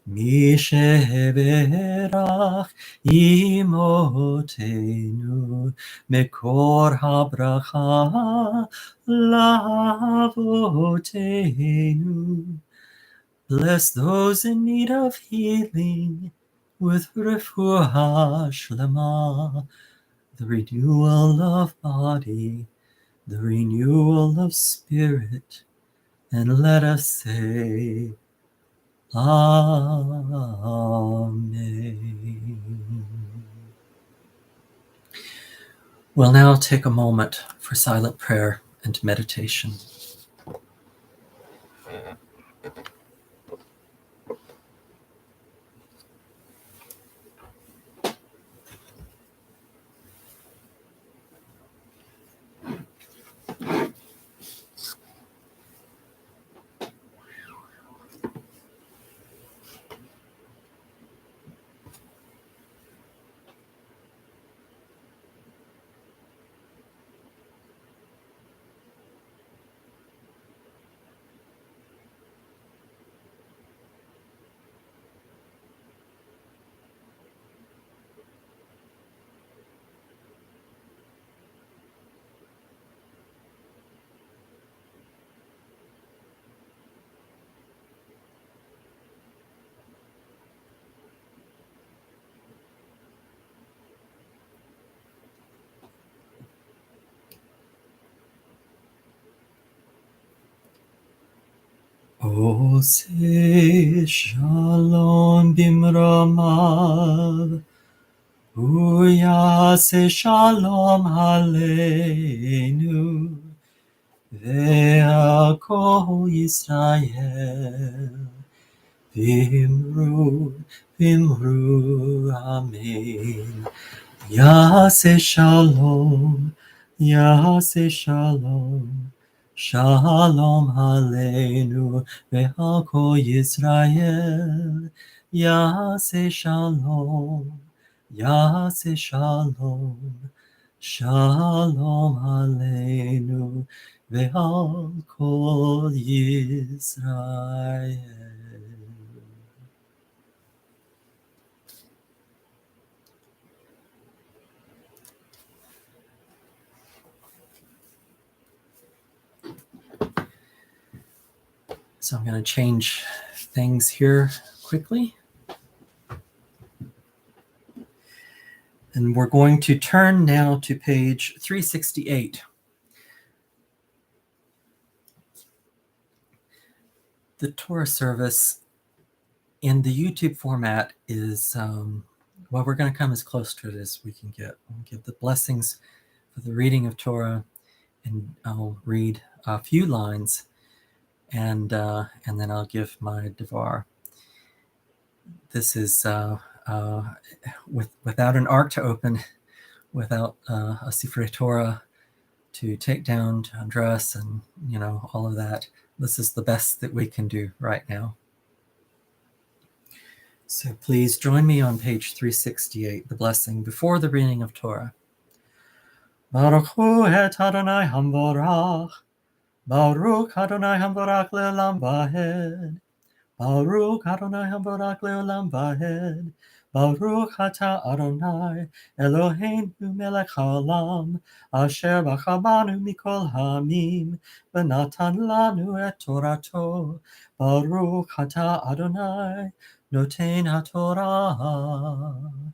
[SPEAKER 1] Mishaberach imotenu mekor habracha lavotenu. Bless those in need of healing with refuah shlema, the renewal of body, the renewal of spirit, and let us say, Amen. We'll now take a moment for silent prayer and meditation. Ose shalom bimromav, uyase shalom aleinu, ve'akol Yisrael, vimru, amen. Yase shalom, shalom aleinu ve'al kol Yisrael. Yase Shalom, Yase Shalom, Shalom Aleinu ve'al kol Yisrael. So I'm going to change things here quickly. And we're going to turn now to page 368. The Torah service in the YouTube format is, well, we're going to come as close to it as we can get. We'll give the blessings for the reading of Torah, and I'll read a few lines, and then I'll give my devar. This is without an ark to open, without a Sifrei Torah to take down, to undress, and all of that. This is the best that we can do right now. So please join me on page 368, the blessing before the reading of Torah. Baruch hu et Adonai hamvorach, Baruch Adonai hamvorach le'olam vahed, Baruch Adonai hamvorach le'olam vahed, Baruch ata Adonai Eloheinu melech haolam, asher bachamanu mikol ha'amim, v'natan lanu et Torato, Baruch ata Adonai Noten HaTorah.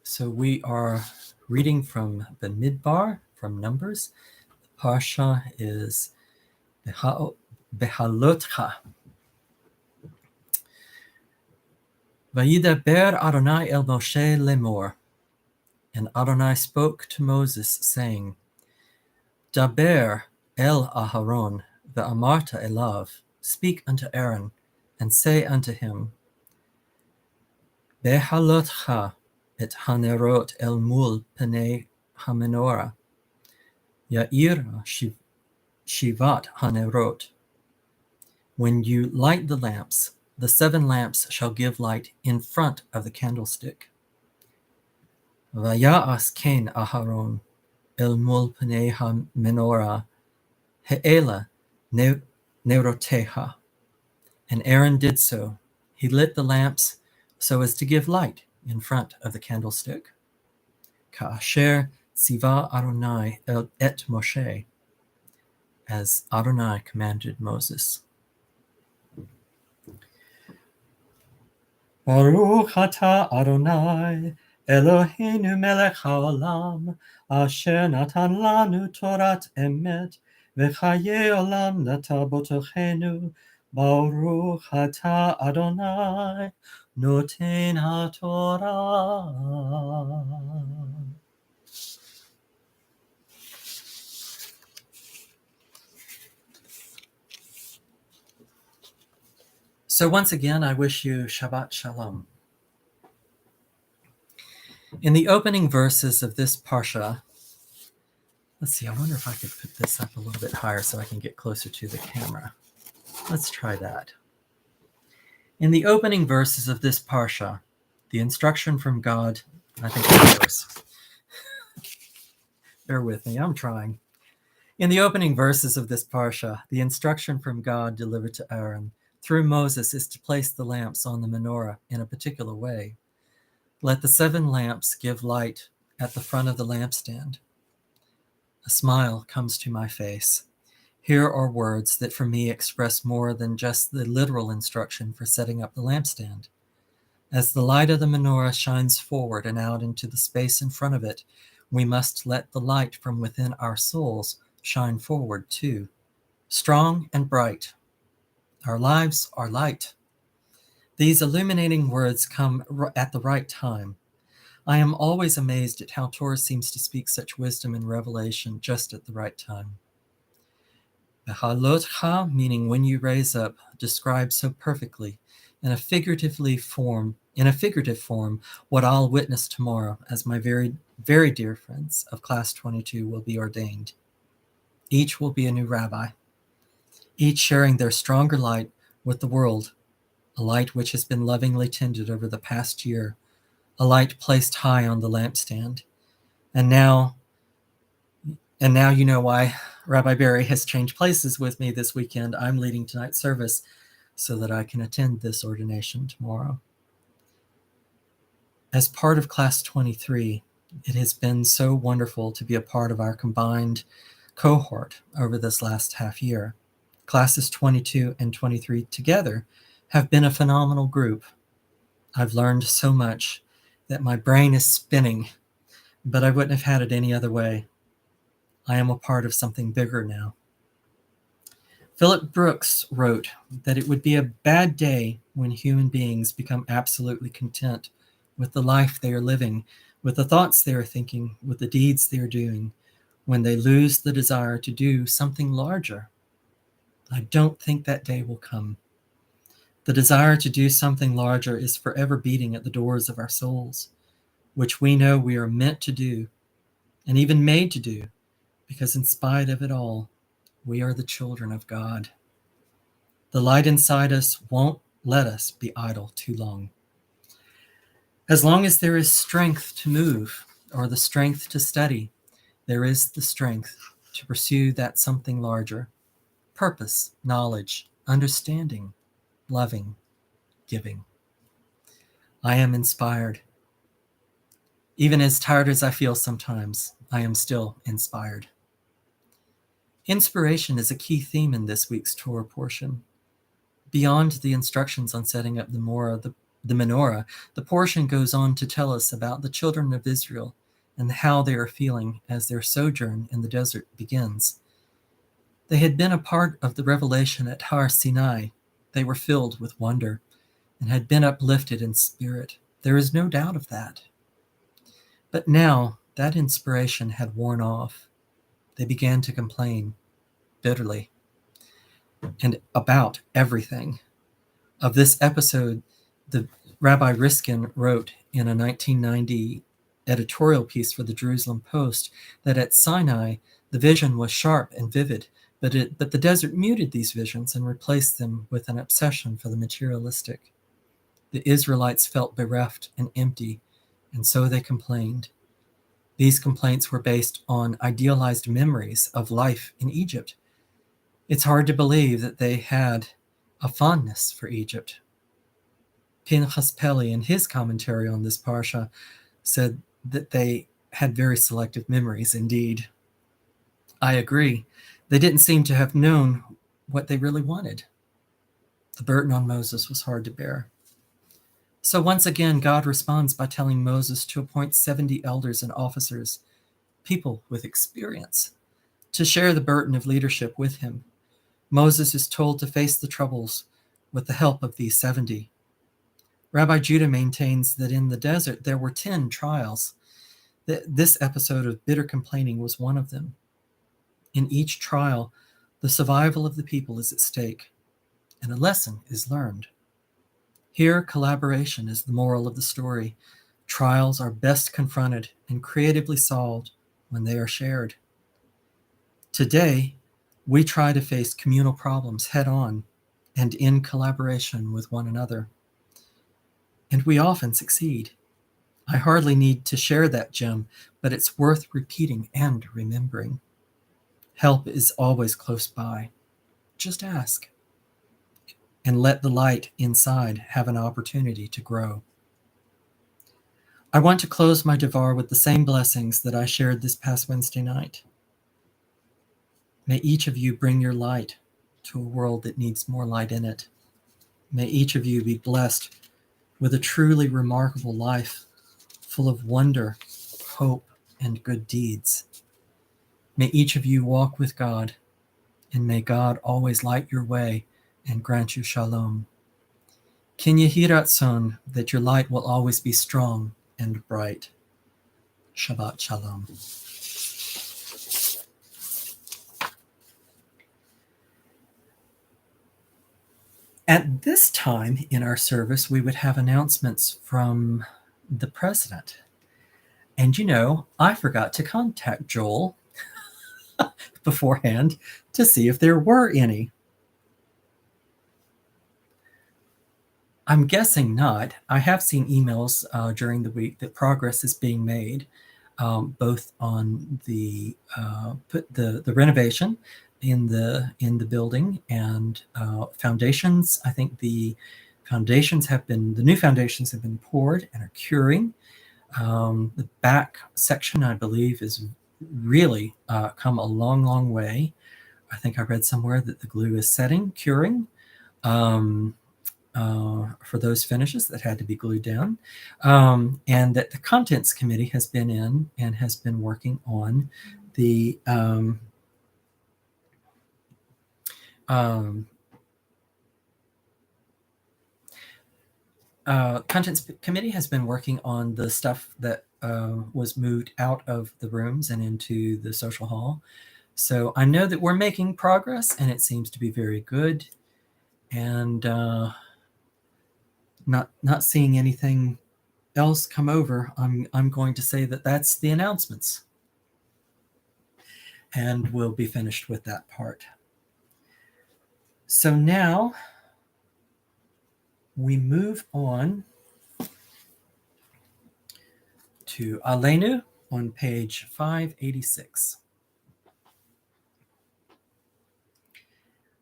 [SPEAKER 1] So we are reading from the Midbar, from Numbers. The Parsha is Behalotcha. Vayidaber Adonai el Moshe lemor. And Adonai spoke to Moses, saying, Daber el Aharon, ve'amarta elav, speak unto Aaron, and say unto him, Behalotcha et hanerot el mul penei hamenora, Ya'ir shivat hanerot. When you light the lamps, the 7 lamps shall give light in front of the candlestick. Vaya'as ken Aharon el mul penei hamenora, he'ela neuroteha. And Aaron did so. He lit the lamps so as to give light in front of the candlestick. Ka'asher tziva Adonai et Moshe, as Adonai commanded Moses. Baruch atah Adonai Eloheinu melech haolam, asher natan lanu torat emet, v'chaye olam nata botochenu. Baruch atah Adonai Noten HaTorah. So once again, I wish you Shabbat Shalom. In the opening verses of this Parsha, let's see, I wonder if I could put this up a little bit higher so I can get closer to the camera. Let's try that. In the opening verses of this Parsha, the instruction from God, I think it's verse. Bear with me, I'm trying. In the opening verses of this Parsha, the instruction from God delivered to Aaron through Moses is to place the lamps on the menorah in a particular way. Let the 7 lamps give light at the front of the lampstand. A smile comes to my face. Here are words that for me express more than just the literal instruction for setting up the lampstand. As the light of the menorah shines forward and out into the space in front of it, we must let the light from within our souls shine forward too, strong and bright. Our lives are light. These illuminating words come at the right time. I am always amazed at how Torah seems to speak such wisdom and revelation just at the right time. Behalotcha, meaning when you raise up, describes so perfectly in a figurative form, what I'll witness tomorrow as my very, very dear friends of class 22 will be ordained. Each will be a new rabbi. each sharing their stronger light with the world, a light which has been lovingly tended over the past year, a light placed high on the lampstand. And now you know why Rabbi Barry has changed places with me this weekend. I'm leading tonight's service so that I can attend this ordination tomorrow. As part of Class 23, it has been so wonderful to be a part of our combined cohort over this last half year. Classes 22 and 23 together have been a phenomenal group. I've learned so much that my brain is spinning, but I wouldn't have had it any other way. I am a part of something bigger now. Philip Brooks wrote that it would be a bad day when human beings become absolutely content with the life they are living, with the thoughts they are thinking, with the deeds they are doing, when they lose the desire to do something larger. I don't think that day will come. The desire to do something larger is forever beating at the doors of our souls, which we know we are meant to do, and even made to do, because in spite of it all, we are the children of God. The light inside us won't let us be idle too long. As long as there is strength to move, or the strength to study, there is the strength to pursue that something larger. Purpose, knowledge, understanding, loving, giving. I am inspired. Even as tired as I feel sometimes, I am still inspired. Inspiration is a key theme in this week's Torah portion. Beyond the instructions on setting up the menorah, the portion goes on to tell us about the children of Israel and how they are feeling as their sojourn in the desert begins. They had been a part of the revelation at Har Sinai. They were filled with wonder and had been uplifted in spirit. There is no doubt of that. But now that inspiration had worn off. They began to complain bitterly and about everything. Of this episode, the Rabbi Riskin wrote in a 1990 editorial piece for the Jerusalem Post that at Sinai, the vision was sharp and vivid, but the desert muted these visions and replaced them with an obsession for the materialistic. The Israelites felt bereft and empty, and so they complained. These complaints were based on idealized memories of life in Egypt. It's hard to believe that they had a fondness for Egypt. Pinchas Peli, in his commentary on this parsha, said that they had very selective memories indeed. I agree. They didn't seem to have known what they really wanted. The burden on Moses was hard to bear. So once again, God responds by telling Moses to appoint 70 elders and officers, people with experience, to share the burden of leadership with him. Moses is told to face the troubles with the help of these 70. Rabbi Judah maintains that in the desert there were 10 trials. This episode of bitter complaining was one of them. In each trial, the survival of the people is at stake, and a lesson is learned. Here, collaboration is the moral of the story. Trials are best confronted and creatively solved when they are shared. Today, we try to face communal problems head on and in collaboration with one another. And we often succeed. I hardly need to share that gem, but it's worth repeating and remembering. Help is always close by. Just ask. And let the light inside have an opportunity to grow. I want to close my Devar with the same blessings that I shared this past Wednesday night. May each of you bring your light to a world that needs more light in it. May each of you be blessed with a truly remarkable life, full of wonder, hope, and good deeds. May each of you walk with God, and may God always light your way and grant you shalom. Kin yehi ratzon, that your light will always be strong and bright. Shabbat shalom. At this time in our service, we would have announcements from the president. And I forgot to contact Joel beforehand to see if there were any. I'm guessing not. I have seen emails during the week that progress is being made, both on the renovation in the building and foundations. I think the new foundations have been poured and are curing. The back section, I believe, is really come a long way. I think I read somewhere that the glue is setting, curing. For those finishes that had to be glued down, and that the contents committee has been in and has been working on the contents committee has been working on the stuff that was moved out of the rooms and into the social hall. So I know that we're making progress, and it seems to be very good. And not seeing anything else come over, I'm going to say that that's the announcements, and we'll be finished with that part. So now we move on to Aleinu on page 586.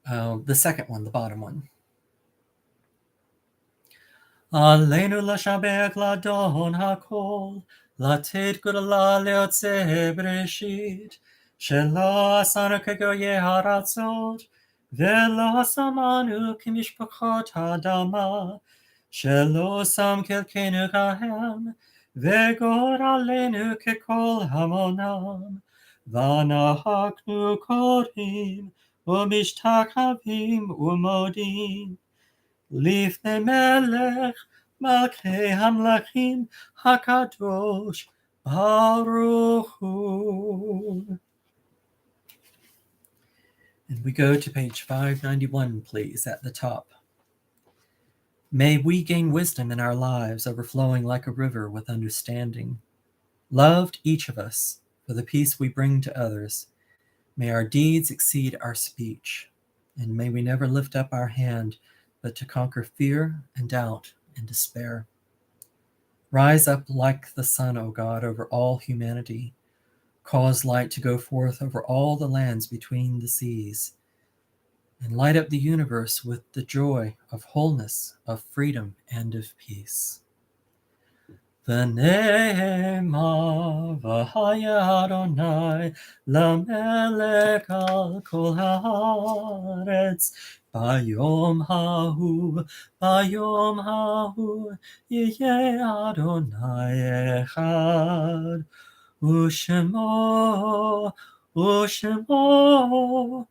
[SPEAKER 1] The second one, the bottom one. Aleinu l'shabek l'adon hakol, לתת גדולה ליוצא בראשית, שלא עשנו כגויי הארצות, ולא שמנו כמשפחות האדמה, שלא שם חלקנו כהם, וגורלנו ככל המונם, ואנחנו קוראים ומשתחווים ומודים לפני מלך מלכי המלכים הקדוש ברוך הוא. And we go to page 591, please, at the top. May we gain wisdom in our lives, overflowing like a river with understanding. Loved each of us for the peace we bring to others. May our deeds exceed our speech, and may we never lift up our hand but to conquer fear and doubt and despair. Rise up like the sun, O God, over all humanity. Cause light to go forth over all the lands between the seas, and light up the universe with the joy of wholeness, of freedom, and of peace. V'ne'ema v'haya Adonai l'melech al kol haaretz bayom hahu yeh Adonai echad u'shemo echad.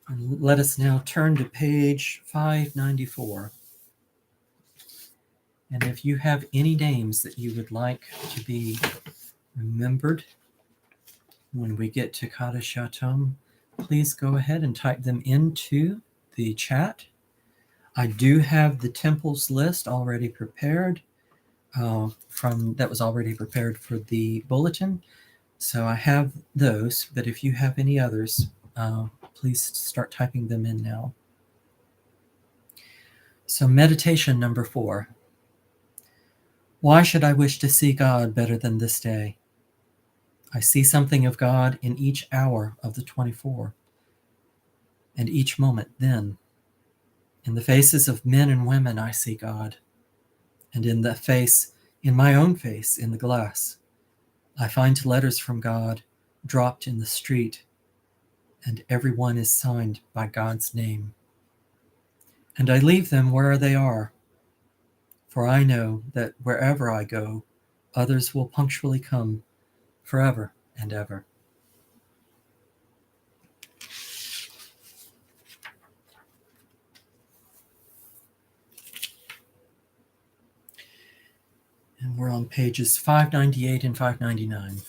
[SPEAKER 1] And let us now turn to page 594. And if you have any names that you would like to be remembered when we get to Kaddish Yatom, please go ahead and type them into the chat. I do have the temples list already prepared that was already prepared for the bulletin. So I have those, but if you have any others, please start typing them in now. So meditation number 4. Why should I wish to see God better than this day? I see something of God in each hour of the 24, and each moment then. In the faces of men and women I see God, and in my own face in the glass, I find letters from God dropped in the street, and every one is signed by God's name. And I leave them where they are, for I know that wherever I go, others will punctually come forever and ever. And we're on pages 598 and 599.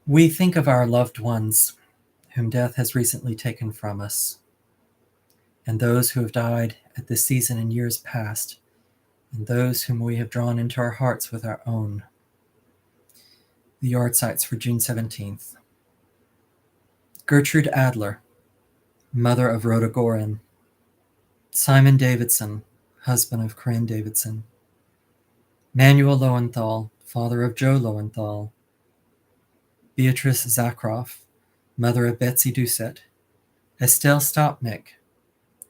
[SPEAKER 1] We think of our loved ones whom death has recently taken from us, and those who have died at this season in years past, and those whom we have drawn into our hearts with our own. The yard sites for June 17th. Gertrude Adler, mother of Rhoda Gorin. Simon Davidson, husband of Corinne Davidson. Manuel Lowenthal, father of Joe Lowenthal. Beatrice Zakroff, mother of Betsy Doucette. Estelle Stopnick,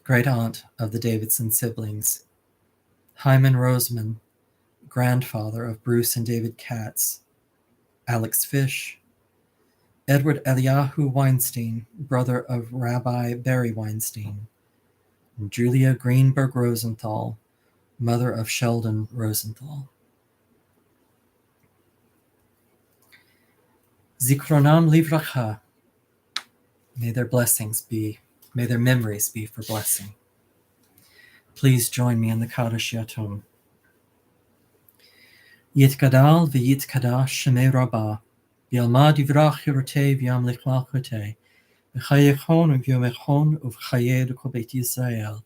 [SPEAKER 1] great aunt of the Davidson siblings. Hyman Roseman, grandfather of Bruce and David Katz. Alex Fish. Edward Eliyahu Weinstein, brother of Rabbi Barry Weinstein. And Julia Greenberg Rosenthal, mother of Sheldon Rosenthal. Zikronam livracha. May their memories be for blessing. Please join me in the Kaddish Yatum. Yitgadal v'yitkadash shemei rabbah, v'yalmad yivrach yirotei v'yamlich malchotei, v'chayechon v'yomechon uv'chayei l'kol beit Yisrael,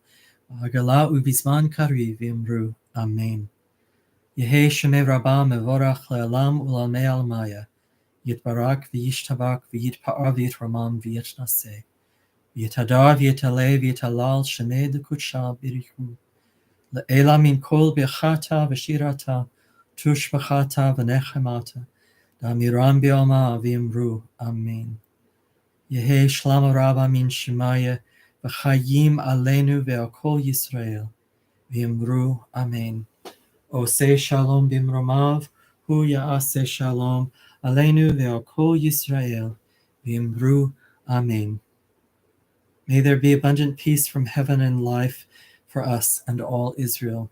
[SPEAKER 1] v'hagala uv'izman kariv v'yamru. Amen. Yehei shemei rabbah mevorach le'alam u'lalmei almaya, yitbarak v'yishtabak v'yitpa'ar v'yitramam v'yitnaseh, v'yitadar v'yitaleh v'yitalal shemei l'kutsha birichu, le'ela min kol b'chata v'shirata, Tushbachata v'nechemata, da'miram bi'alma v'imru. Amen. Yehi shlama rabba min shemaya, v'chayim aleinu ve'al kol Yisrael, v'imru. Amen. Oseh shalom b'imromav, hu ya'aseh shalom, aleinu ve'al kol Yisrael, v'imru. Amen. May there be abundant peace from heaven and life for us and all Israel,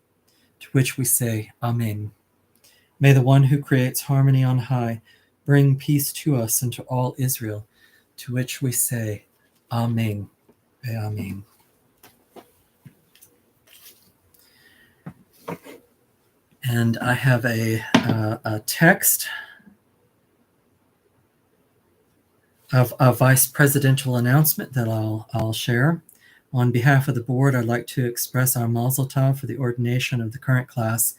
[SPEAKER 1] to which we say, Amen. May the one who creates harmony on high bring peace to us and to all Israel, to which we say, Amen. Amen. And I have a text of a vice presidential announcement that I'll share. On behalf of the board, I'd like to express our mazel tov for the ordination of the current class,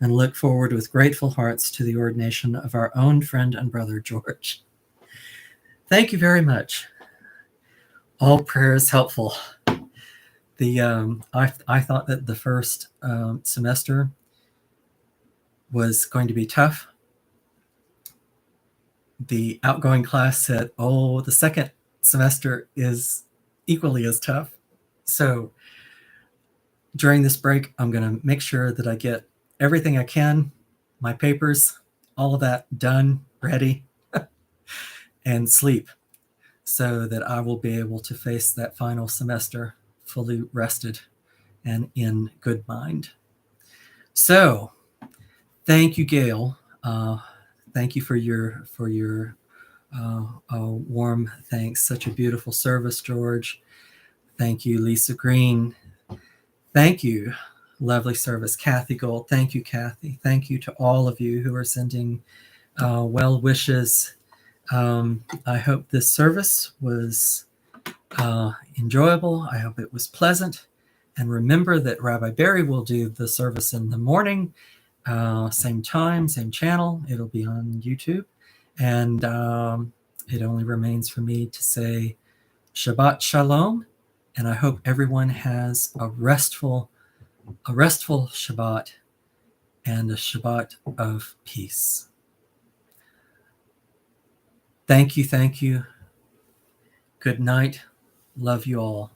[SPEAKER 1] and look forward with grateful hearts to the ordination of our own friend and brother, George. Thank you very much. All prayers helpful. I thought that the first semester was going to be tough. The outgoing class said, the second semester is equally as tough. So during this break, I'm going to make sure that I get everything I can, my papers, all of that done, ready, and sleep, so that I will be able to face that final semester fully rested and in good mind. So, thank you, Gail. Thank you for your warm thanks. Such a beautiful service, George. Thank you, Lisa Green. Thank you. Lovely service, Kathy Gold. Thank you, Kathy. Thank you to all of you who are sending well wishes. I hope this service was enjoyable. I hope it was pleasant. And remember that Rabbi Barry will do the service in the morning, same time, same channel. It'll be on YouTube. And it only remains for me to say Shabbat Shalom. And I hope everyone has a restful Shabbat and a Shabbat of peace. Thank you. Good night. Love you all.